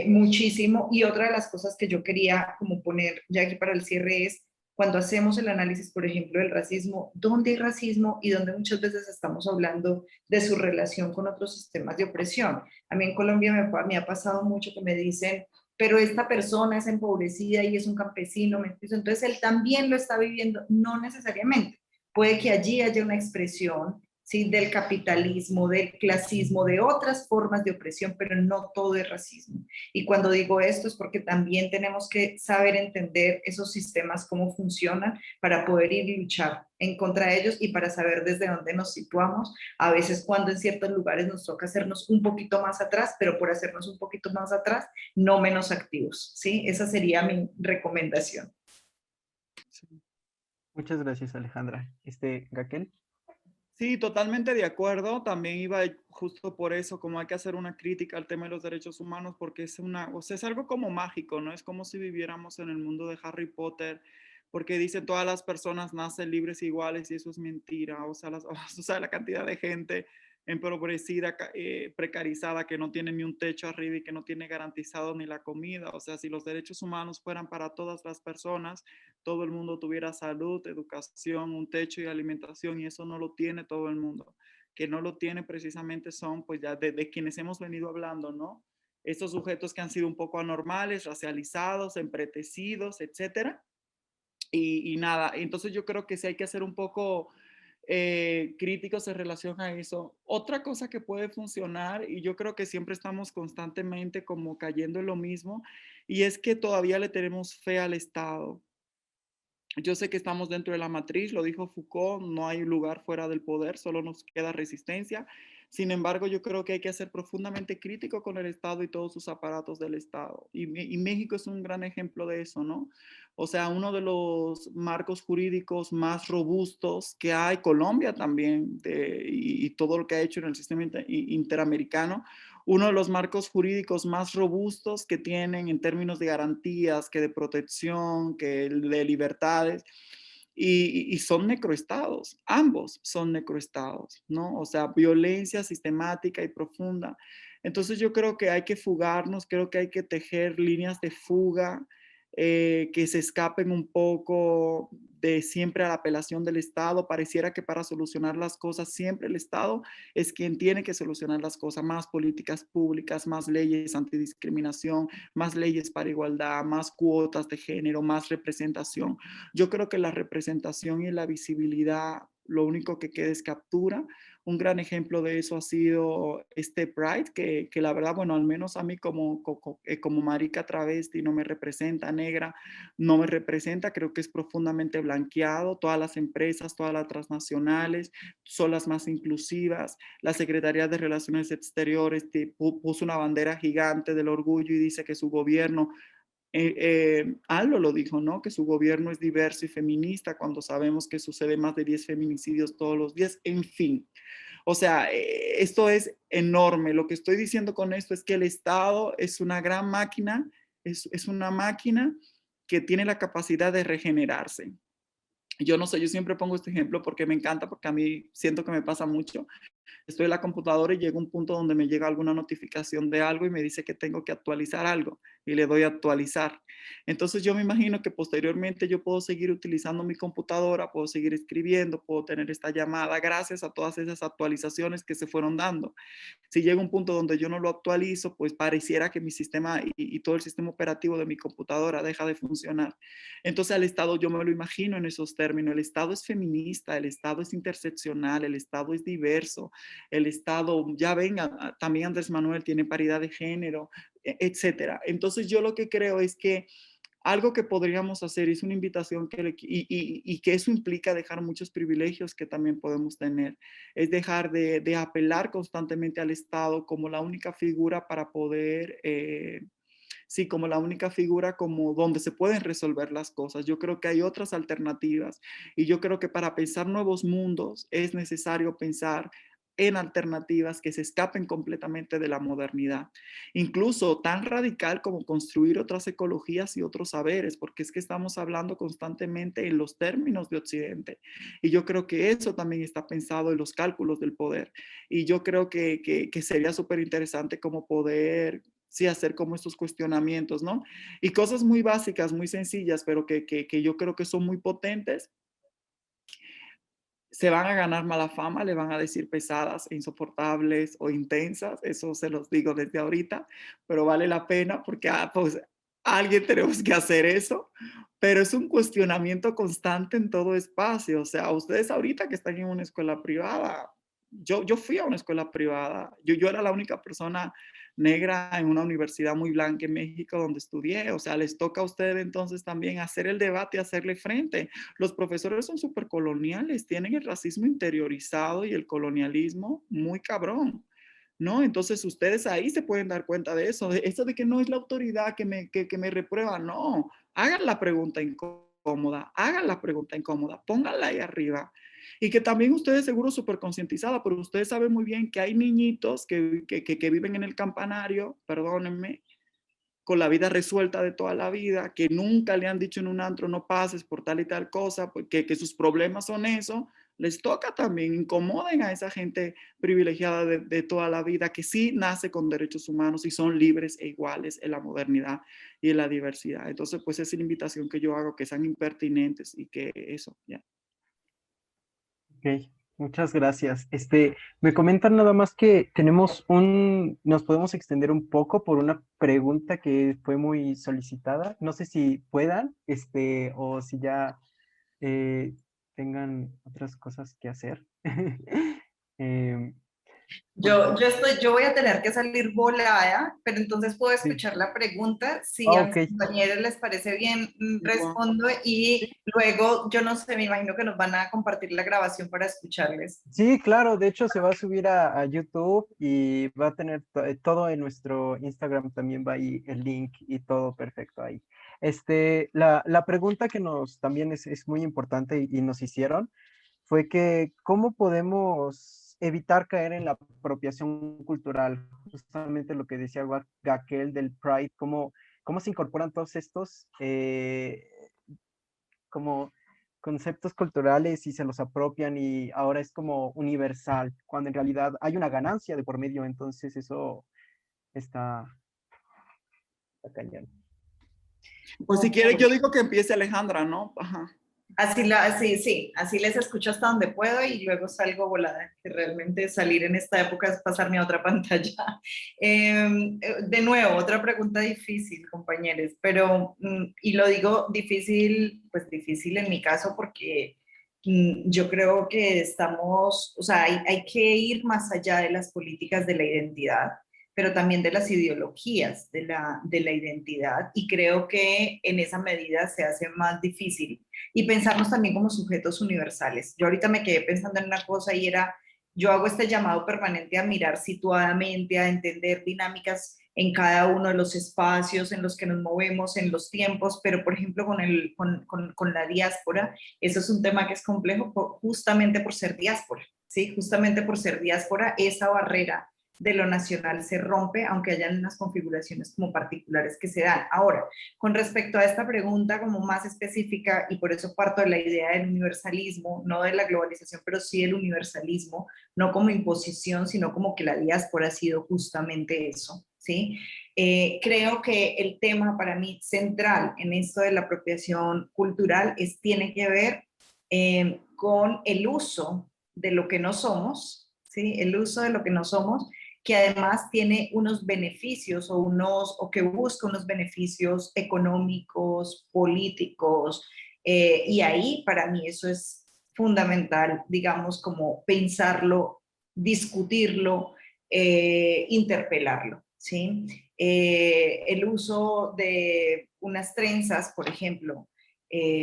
muchísimo. Y otra de las cosas que yo quería como poner ya aquí para el cierre es, cuando hacemos el análisis, por ejemplo, del racismo, ¿dónde hay racismo y dónde muchas veces estamos hablando de su relación con otros sistemas de opresión? A mí en Colombia me ha pasado mucho que me dicen, pero esta persona es empobrecida y es un campesino, entonces él también lo está viviendo, no necesariamente. Puede que allí haya una expresión, ¿sí? Del capitalismo, del clasismo, de otras formas de opresión, pero no todo es racismo. Y cuando digo esto es porque también tenemos que saber entender esos sistemas, cómo funcionan, para poder ir y luchar en contra de ellos y para saber desde dónde nos situamos. A veces cuando en ciertos lugares nos toca hacernos un poquito más atrás, pero por hacernos un poquito más atrás, no menos activos, ¿sí? Esa sería mi recomendación. muchas gracias, Alejandra. Raquel. Sí, totalmente de acuerdo. También iba justo por eso, como hay que hacer una crítica al tema de los derechos humanos, porque es o sea, es algo como mágico, ¿no? Es como si viviéramos en el mundo de Harry Potter, porque dicen todas las personas nacen libres e iguales y eso es mentira. O sea, o sea, la cantidad de gente empobrecida, precarizada, que no tiene ni un techo arriba y que no tiene garantizado ni la comida. O sea, si los derechos humanos fueran para todas las personas, todo el mundo tuviera salud, educación, un techo y alimentación, y eso no lo tiene todo el mundo. Que no lo tiene precisamente son, pues ya de quienes hemos venido hablando, ¿no? Estos sujetos que han sido un poco anormales, racializados, empretecidos, etcétera. Y nada, entonces yo creo que sí hay que hacer un poco críticos en relación a eso. Otra cosa que puede funcionar, y yo creo que siempre estamos constantemente como cayendo en lo mismo, y es que todavía le tenemos fe al Estado. Yo sé que estamos dentro de la matriz, lo dijo Foucault, no hay lugar fuera del poder, solo nos queda resistencia. Sin embargo, yo creo que hay que ser profundamente crítico con el Estado y todos sus aparatos del Estado. Y México es un gran ejemplo de eso, ¿no? O sea, uno de los marcos jurídicos más robustos que hay, Colombia también, y todo lo que ha hecho en el sistema interamericano, uno de los marcos jurídicos más robustos que tienen en términos de garantías, que de protección, que de libertades, y son necroestados, ambos son necroestados, ¿no? O sea, violencia sistemática y profunda. Entonces yo creo que hay que fugarnos, creo que hay que tejer líneas de fuga que se escapen un poco de siempre a la apelación del Estado. Pareciera que para solucionar las cosas siempre el Estado es quien tiene que solucionar las cosas, más políticas públicas, más leyes antidiscriminación, más leyes para igualdad, más cuotas de género, más representación. Yo creo que la representación y la visibilidad, lo único que queda es captura. Un gran ejemplo de eso ha sido este Pride, que la verdad, bueno, al menos a mí como marica travesti no me representa, negra, no me representa, creo que es profundamente blanqueado. Todas las empresas, todas las transnacionales son las más inclusivas. La Secretaría de Relaciones Exteriores puso una bandera gigante del orgullo y dice que su gobierno Allo lo dijo, ¿no? Que su gobierno es diverso y feminista cuando sabemos que sucede más de 10 feminicidios todos los días. En fin, o sea, esto es enorme. Lo que estoy diciendo con esto es que el Estado es una gran máquina, es una máquina que tiene la capacidad de regenerarse. Yo no sé, yo siempre pongo este ejemplo porque me encanta, porque a mí siento que me pasa mucho. Estoy en la computadora y llega un punto donde me llega alguna notificación de algo y me dice que tengo que actualizar algo y le doy a actualizar. Entonces yo me imagino que posteriormente yo puedo seguir utilizando mi computadora, puedo seguir escribiendo, puedo tener esta llamada gracias a todas esas actualizaciones que se fueron dando. Si llega un punto donde yo no lo actualizo, pues pareciera que mi sistema y todo el sistema operativo de mi computadora deja de funcionar. Entonces al Estado yo me lo imagino en esos términos. El Estado es feminista, el Estado es interseccional, el Estado es diverso, el Estado, ya ven, también Andrés Manuel tiene paridad de género, etcétera. Entonces yo lo que creo es que algo que podríamos hacer es una invitación y que eso implica dejar muchos privilegios que también podemos tener, es dejar de apelar constantemente al Estado como la única figura para poder, sí, como la única figura como donde se pueden resolver las cosas. Yo creo que hay otras alternativas y yo creo que para pensar nuevos mundos es necesario pensar en alternativas que se escapen completamente de la modernidad, incluso tan radical como construir otras ecologías y otros saberes, porque es que estamos hablando constantemente en los términos de Occidente, y yo creo que eso también está pensado en los cálculos del poder, y yo creo que sería súper interesante como poder sí hacer como estos cuestionamientos, ¿no? Y cosas muy básicas, muy sencillas, pero que yo creo que son muy potentes, se van a ganar mala fama, le van a decir pesadas, insoportables o intensas, eso se los digo desde ahorita, pero vale la pena porque pues alguien tenemos que hacer eso, pero es un cuestionamiento constante en todo espacio, o sea, ustedes ahorita que están en una escuela privada, yo fui a una escuela privada, yo era la única persona negra en una universidad muy blanca en México donde estudié, o sea, les toca a ustedes entonces también hacer el debate y hacerle frente. Los profesores son súper coloniales, tienen el racismo interiorizado y el colonialismo muy cabrón, ¿no? Entonces ustedes ahí se pueden dar cuenta de eso, de que no es la autoridad que me reprueba, no, hagan la pregunta incómoda, hagan la pregunta incómoda, pónganla ahí arriba Y que también ustedes seguro súper concientizadas, pero ustedes saben muy bien que hay niñitos que viven en el campanario, perdónenme, con la vida resuelta de toda la vida, que nunca le han dicho en un antro no pases por tal y tal cosa, porque que sus problemas son eso, les toca también, incomoden a esa gente privilegiada de toda la vida, que sí nace con derechos humanos y son libres e iguales en la modernidad y en la diversidad. Entonces, pues esa es la invitación que yo hago, que sean impertinentes y que eso, ya. Ok, muchas gracias. Me comentan nada más que nos podemos extender un poco por una pregunta que fue muy solicitada. No sé si puedan, o si ya eh, tengan otras cosas que hacer. Em, Yo, porque, yo estoy, yo voy a tener que salir volada, pero entonces puedo sí. escuchar la pregunta. Si Ah, a mis ok. compañeros les parece bien, Igual. respondo Sí, y luego, yo no sé, me imagino que nos van a compartir la grabación para escucharles. sí, claro, de hecho se va a subir a YouTube y va a tener todo en nuestro Instagram, también va ahí el link y todo perfecto ahí. La pregunta que también es muy importante y nos hicieron fue que ¿cómo podemos evitar caer en la apropiación cultural? Justamente lo que decía Gaquel del Pride, ¿cómo se incorporan todos estos como conceptos culturales y se los apropian y ahora es como universal, cuando en realidad hay una ganancia de por medio, entonces eso está, está cañón. Pues si quiere, yo digo que empiece Alejandra, ¿no? Ajá. Sí, así les escucho hasta donde puedo y luego salgo volada, que realmente salir en esta época es pasarme a otra pantalla. De nuevo, otra pregunta difícil, compañeros, pero, y lo digo difícil, pues difícil en mi caso porque yo creo que estamos, o sea, hay que ir más allá de las políticas de la identidad, pero también de las ideologías de la identidad, y creo que en esa medida se hace más difícil y pensarnos también como sujetos universales. Yo ahorita me quedé pensando en una cosa y era, yo hago este llamado permanente a mirar situadamente, a entender dinámicas en cada uno de los espacios en los que nos movemos, en los tiempos, pero por ejemplo con la diáspora, eso es un tema que es complejo justamente por ser diáspora, ¿sí? Justamente por ser diáspora, esa barrera de lo nacional se rompe, aunque hayan unas configuraciones como particulares que se dan. Ahora, con respecto a esta pregunta como más específica, y por eso parto de la idea del universalismo, no de la globalización, pero sí del universalismo, no como imposición, sino como que la diáspora ha sido justamente eso, ¿sí? Creo que el tema para mí central en esto de la apropiación cultural tiene que ver con el uso de lo que no somos, ¿sí? El uso de lo que no somos, que además tiene unos beneficios o que busca unos beneficios económicos, políticos, y ahí para mí eso es fundamental, digamos, como pensarlo, discutirlo, interpelarlo, ¿sí? El uso de unas trenzas, por ejemplo,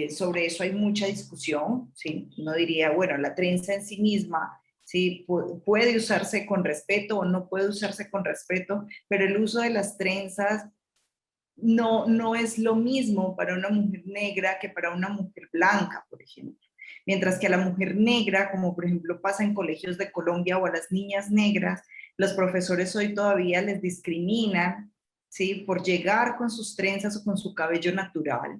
sobre eso hay mucha discusión, ¿sí? Uno diría, bueno, la trenza en sí misma, ¿sí? Puede usarse con respeto o no puede usarse con respeto, pero el uso de las trenzas no es lo mismo para una mujer negra que para una mujer blanca, por ejemplo. Mientras que a la mujer negra, como por ejemplo pasa en colegios de Colombia, o a las niñas negras, los profesores hoy todavía les discriminan, ¿sí? Por llegar con sus trenzas o con su cabello natural.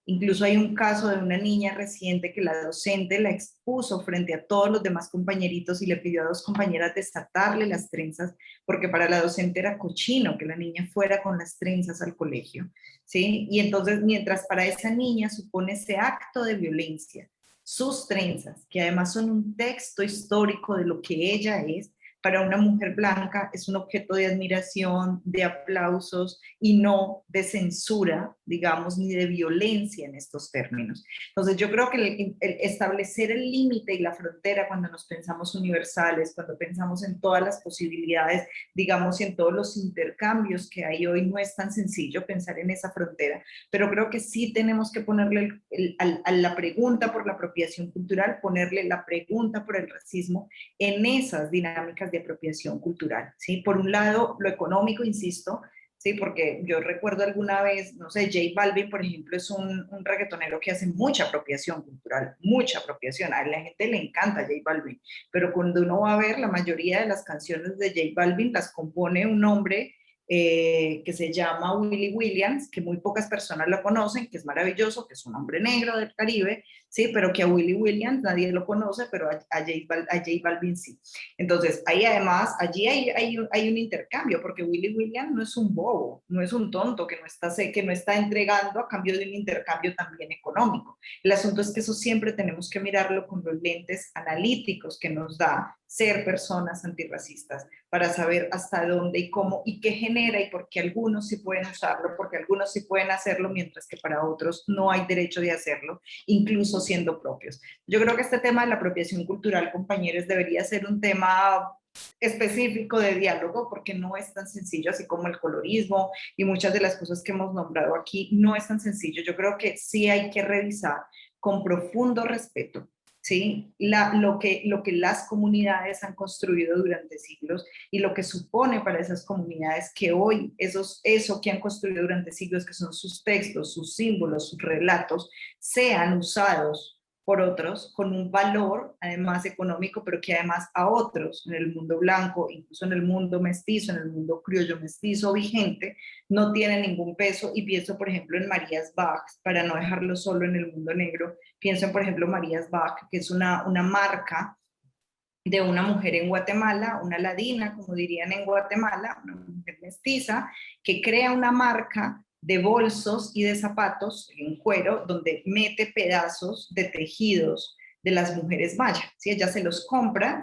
Incluso hay un caso de una niña reciente que la docente la expuso frente a todos los demás compañeritos y le pidió a dos compañeras desatarle las trenzas porque para la docente era cochino que la niña fuera con las trenzas al colegio, ¿sí? Y entonces, mientras para esa niña supone ese acto de violencia, sus trenzas, que además son un texto histórico de lo que ella es, para una mujer blanca es un objeto de admiración, de aplausos y no de censura, digamos, ni de violencia en estos términos. Entonces yo creo que el establecer el límite y la frontera cuando nos pensamos universales, cuando pensamos en todas las posibilidades, digamos, y en todos los intercambios que hay hoy, no es tan sencillo pensar en esa frontera, pero creo que sí tenemos que ponerle a la pregunta por la apropiación cultural, ponerle la pregunta por el racismo en esas dinámicas de apropiación cultural, ¿sí? Por un lado, lo económico, insisto, ¿sí? Porque yo recuerdo alguna vez, no sé, J Balvin, por ejemplo, es un reggaetonero que hace mucha apropiación cultural, mucha apropiación. A la gente le encanta J Balvin, pero cuando uno va a ver, la mayoría de las canciones de J Balvin las compone un hombre que se llama Willie Williams, que muy pocas personas lo conocen, que es maravilloso, que es un hombre negro del Caribe, sí, pero que a Willie Williams nadie lo conoce, pero a J Balvin sí. Entonces, ahí además, allí hay un intercambio, porque Willie Williams no es un bobo, no es un tonto que no está entregando a cambio de un intercambio también económico. El asunto es que eso siempre tenemos que mirarlo con los lentes analíticos que nos da ser personas antirracistas, para saber hasta dónde y cómo y qué genera y por qué algunos sí pueden usarlo, porque algunos sí pueden hacerlo, mientras que para otros no hay derecho de hacerlo, incluso siendo propios. Yo creo que este tema de la apropiación cultural, compañeros, debería ser un tema específico de diálogo, porque no es tan sencillo, así como el colorismo y muchas de las cosas que hemos nombrado aquí, no es tan sencillo. Yo creo que sí hay que revisar con profundo respeto, ¿sí? Lo que las comunidades han construido durante siglos y lo que supone para esas comunidades que hoy eso que han construido durante siglos, que son sus textos, sus símbolos, sus relatos, sean usados por otros con un valor además económico, pero que además a otros en el mundo blanco, incluso en el mundo mestizo, en el mundo criollo mestizo vigente, no tiene ningún peso. Y pienso, por ejemplo, en Marías Bach, para no dejarlo solo en el mundo negro, pienso en, por ejemplo, Marías Bach, que es una marca de una mujer en Guatemala, una ladina, como dirían en Guatemala, una mujer mestiza, que crea una marca de bolsos y de zapatos en cuero, donde mete pedazos de tejidos de las mujeres maya. ¿Sí? Ella se los compra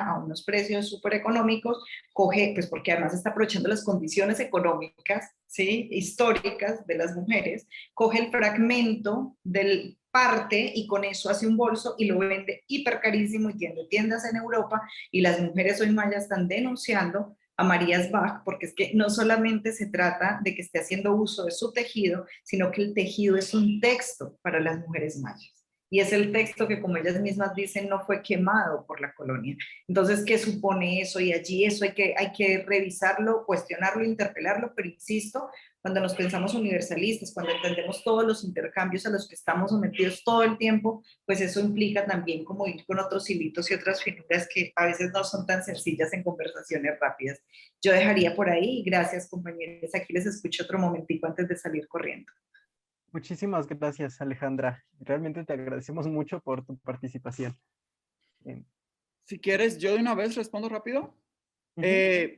a unos precios súper económicos, coge, pues porque además está aprovechando las condiciones económicas, ¿sí? Históricas de las mujeres, coge el fragmento del parte y con eso hace un bolso y lo vende hiper carísimo y tiene tiendas en Europa, y las mujeres hoy mayas están denunciando a Marías Bach, porque es que no solamente se trata de que esté haciendo uso de su tejido, sino que el tejido es un texto para las mujeres mayas. Y es el texto que, como ellas mismas dicen, no fue quemado por la colonia. Entonces, ¿qué supone eso? Y allí eso hay que revisarlo, cuestionarlo, interpelarlo, pero insisto, cuando nos pensamos universalistas, cuando entendemos todos los intercambios a los que estamos sometidos todo el tiempo, pues eso implica también como ir con otros hilitos y otras figuras que a veces no son tan sencillas en conversaciones rápidas. Yo dejaría por ahí. Gracias, compañeros. Aquí les escucho otro momentico antes de salir corriendo. Muchísimas gracias, Alejandra. Realmente te agradecemos mucho por tu participación. Bien. Si quieres, yo de una vez respondo rápido.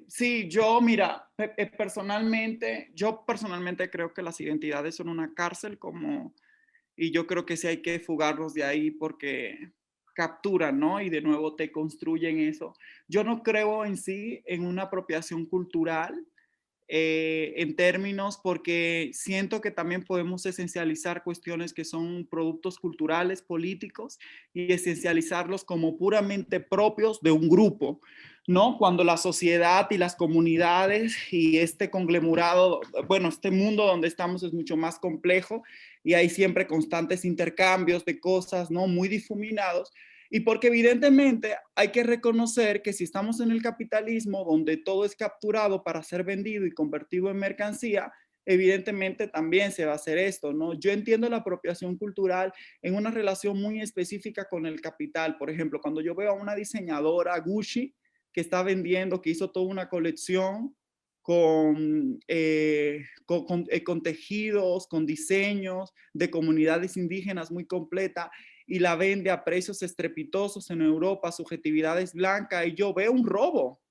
Sí, mira, yo personalmente creo que las identidades son una cárcel y yo creo que sí hay que fugarlos de ahí porque capturan, ¿no? Y de nuevo te construyen eso. Yo no creo en sí en una apropiación cultural, en términos, porque siento que también podemos esencializar cuestiones que son productos culturales, políticos, y esencializarlos como puramente propios de un grupo, ¿no? Cuando la sociedad y las comunidades y este conglomerado, bueno, este mundo donde estamos es mucho más complejo y hay siempre constantes intercambios de cosas, ¿no? Muy difuminados. Y porque evidentemente hay que reconocer que si estamos en el capitalismo donde todo es capturado para ser vendido y convertido en mercancía, evidentemente también se va a hacer esto, ¿no? Yo entiendo la apropiación cultural en una relación muy específica con el capital. Por ejemplo, cuando yo veo a una diseñadora, Gucci, que está vendiendo, que hizo toda una colección con tejidos, con diseños de comunidades indígenas muy completa, y la vende a precios estrepitosos en Europa, subjetividades blancas, y yo veo un robo.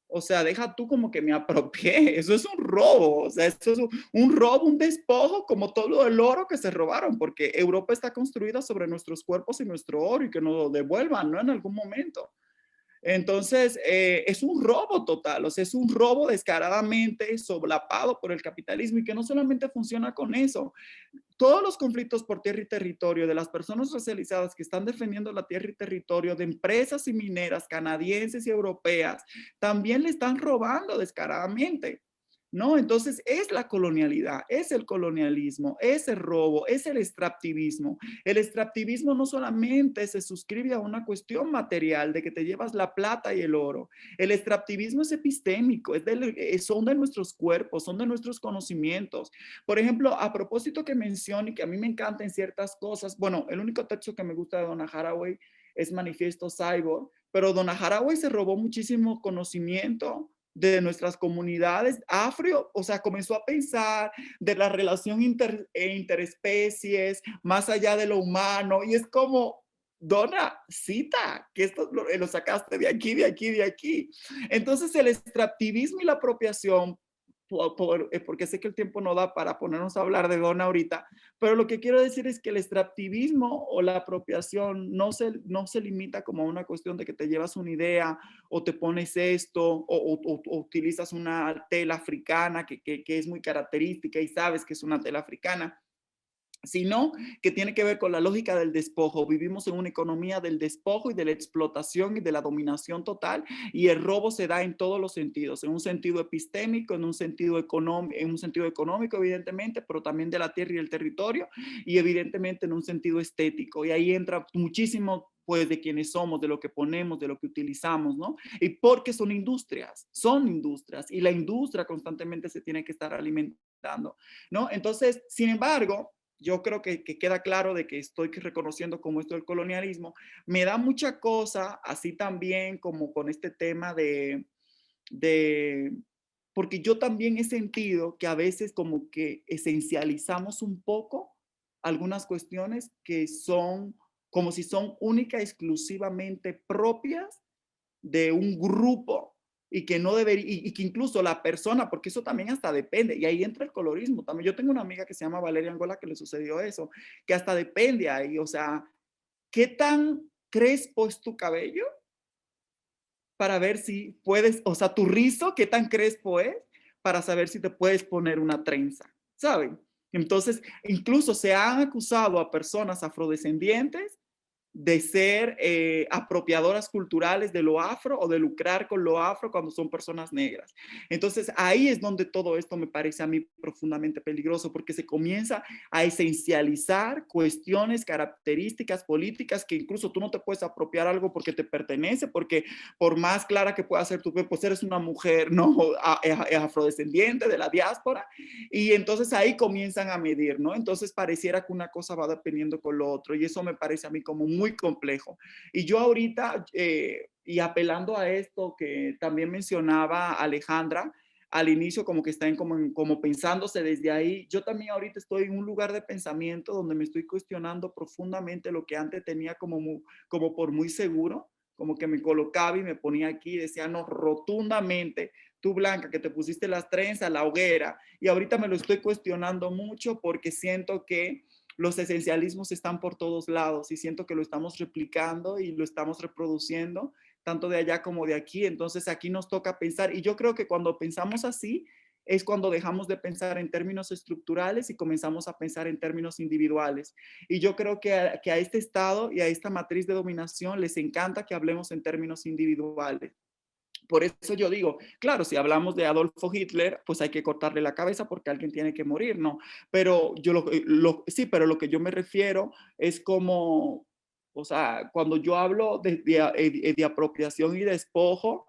O sea, deja tú como que me apropié, eso es un robo, o sea, eso es un robo, un despojo, como todo el oro que se robaron, porque Europa está construida sobre nuestros cuerpos y nuestro oro, y que nos lo devuelvan, ¿no? En algún momento. Entonces, es un robo total, o sea, es un robo descaradamente solapado por el capitalismo, y que no solamente funciona con eso. Todos los conflictos por tierra y territorio de las personas racializadas que están defendiendo la tierra y territorio, de empresas y mineras canadienses y europeas, también le están robando descaradamente. ¿no? Entonces es la colonialidad, es el colonialismo, es el robo, es el extractivismo. El extractivismo no solamente se suscribe a una cuestión material de que te llevas la plata y el oro. El extractivismo es epistémico, son de nuestros cuerpos, son de nuestros conocimientos. Por ejemplo, a propósito que mencioné que a mí me encantan ciertas cosas, bueno, el único texto que me gusta de Donna Haraway es Manifiesto Cyborg, pero Donna Haraway se robó muchísimo conocimiento de nuestras comunidades afro, o sea, comenzó a pensar de la relación interespecies, más allá de lo humano, y es como, Donna, cita, que esto lo sacaste de aquí, de aquí, de aquí. Entonces el extractivismo y la apropiación, porque sé que el tiempo no da para ponernos a hablar de Donna ahorita, pero lo que quiero decir es que el extractivismo o la apropiación no se limita como a una cuestión de que te llevas una idea o te pones esto o utilizas una tela africana que es muy característica y sabes que es una tela africana, sino que tiene que ver con la lógica del despojo. Vivimos en una economía del despojo y de la explotación y de la dominación total, y el robo se da en todos los sentidos, en un sentido epistémico, en un sentido económico, evidentemente, pero también de la tierra y el territorio, y evidentemente en un sentido estético. Y ahí entra muchísimo pues de quiénes somos, de lo que ponemos, de lo que utilizamos, ¿no? Y porque son industrias, y la industria constantemente se tiene que estar alimentando, ¿no? Entonces, sin embargo, yo creo que queda claro de que estoy reconociendo como esto del colonialismo. Me da mucha cosa, así también como con este tema de, porque yo también he sentido que a veces como que esencializamos un poco algunas cuestiones que son como si son única y exclusivamente propias de un grupo y que no debería, y que incluso la persona, porque eso también hasta depende, y ahí entra el colorismo también. Yo tengo una amiga que se llama Valeria Angola que le sucedió eso, que hasta depende ahí, o sea, ¿qué tan crespo es tu cabello? Para ver si puedes, o sea, tu rizo, ¿qué tan crespo es? Para saber si te puedes poner una trenza, ¿saben? Entonces, incluso se han acusado a personas afrodescendientes de ser apropiadoras culturales de lo afro o de lucrar con lo afro cuando son personas negras. Entonces ahí es donde todo esto me parece a mí profundamente peligroso, porque se comienza a esencializar cuestiones, características políticas que incluso tú no te puedes apropiar algo porque te pertenece, porque por más clara que pueda ser tu piel, pues eres una mujer, ¿no? Afrodescendiente de la diáspora, y entonces ahí comienzan a medir, ¿no? Entonces pareciera que una cosa va dependiendo con lo otro, y eso me parece a mí como muy complejo. Y yo ahorita, y apelando a esto que también mencionaba Alejandra, al inicio como que están como pensándose desde ahí, yo también ahorita estoy en un lugar de pensamiento donde me estoy cuestionando profundamente lo que antes tenía como por muy seguro, como que me colocaba y me ponía aquí y decía, no, rotundamente, tú Blanca, que te pusiste las trenzas, la hoguera, y ahorita me lo estoy cuestionando mucho porque siento que los esencialismos están por todos lados y siento que lo estamos replicando y lo estamos reproduciendo, tanto de allá como de aquí. Entonces aquí nos toca pensar, y yo creo que cuando pensamos así es cuando dejamos de pensar en términos estructurales y comenzamos a pensar en términos individuales. Y yo creo que a este Estado y a esta matriz de dominación les encanta que hablemos en términos individuales. Por eso yo digo, claro, si hablamos de Adolfo Hitler, pues hay que cortarle la cabeza porque alguien tiene que morir, ¿no? Pero sí, pero lo que yo me refiero es como, o sea, cuando yo hablo de apropiación y despojo,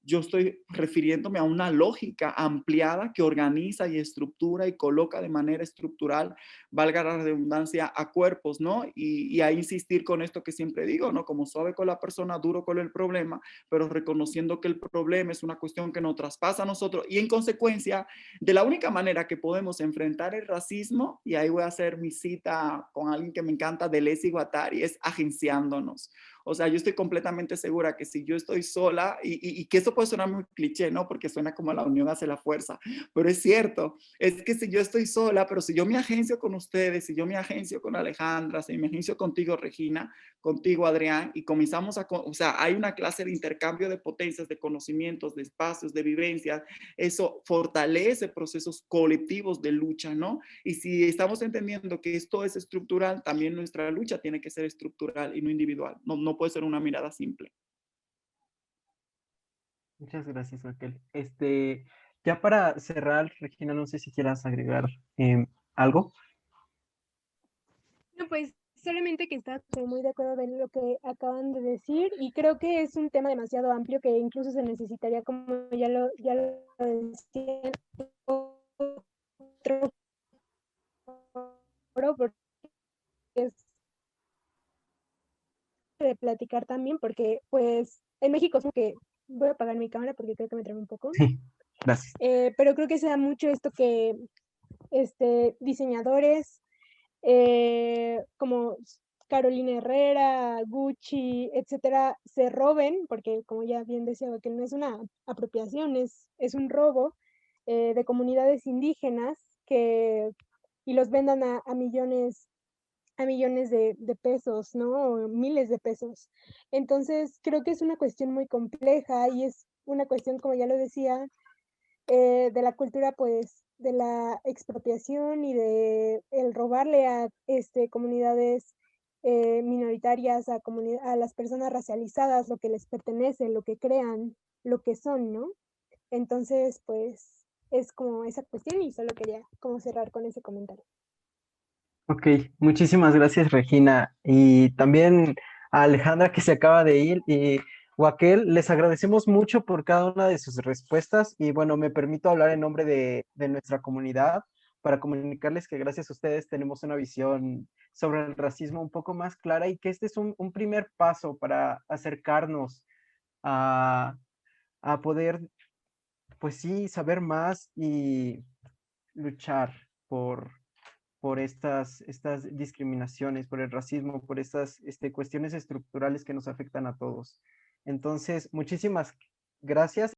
yo estoy refiriéndome a una lógica ampliada que organiza y estructura y coloca de manera estructural, valga la redundancia, a cuerpos, ¿no? Y a insistir con esto que siempre digo, ¿no? Como suave con la persona, duro con el problema, pero reconociendo que el problema es una cuestión que nos traspasa a nosotros y en consecuencia, de la única manera que podemos enfrentar el racismo, y ahí voy a hacer mi cita con alguien que me encanta, Deleuze y Guattari, es agenciándonos. O sea, yo estoy completamente segura que si yo estoy sola, y que esto puede sonar muy cliché, ¿no? Porque suena como la unión hace la fuerza, pero es cierto, es que si yo estoy sola, pero si yo me agencio con ustedes, si yo me agencio con Alejandra, si me agencio contigo, Regina, contigo, Adrián, y comenzamos o sea, hay una clase de intercambio de potencias, de conocimientos, de espacios, de vivencias, eso fortalece procesos colectivos de lucha, ¿no? Y si estamos entendiendo que esto es estructural, también nuestra lucha tiene que ser estructural y no individual, no puede ser una mirada simple. Muchas gracias, Raquel. Ya para cerrar, Regina, no sé si quieras agregar algo. No, pues solamente que está muy de acuerdo de lo que acaban de decir y creo que es un tema demasiado amplio que incluso se necesitaría, como ya lo decía, otro foro, porque es de platicar también, porque pues en México es como que voy a apagar mi cámara porque creo que me trabé un poco, Sí, gracias. pero creo que se da mucho esto que diseñadores como Carolina Herrera, Gucci, etcétera, se roben, porque como ya bien decía, que no es una apropiación, es un robo de comunidades indígenas y los vendan a millones de pesos, ¿no? O miles de pesos. Entonces, creo que es una cuestión muy compleja y es una cuestión, como ya lo decía, de la cultura, pues, de la expropiación y de el robarle a, comunidades, minoritarias, a las personas racializadas lo que les pertenece, lo que crean, lo que son, ¿no? Entonces, pues, es como esa cuestión y solo quería como cerrar con ese comentario. Ok, muchísimas gracias, Regina. Y también a Alejandra que se acaba de ir. Y Joaquín, les agradecemos mucho por cada una de sus respuestas. Y bueno, me permito hablar en nombre de nuestra comunidad para comunicarles que gracias a ustedes tenemos una visión sobre el racismo un poco más clara y que este es un primer paso para acercarnos a, a poder, pues sí, saber más y luchar por estas discriminaciones, por el racismo, por estas cuestiones estructurales que nos afectan a todos. Entonces, muchísimas gracias.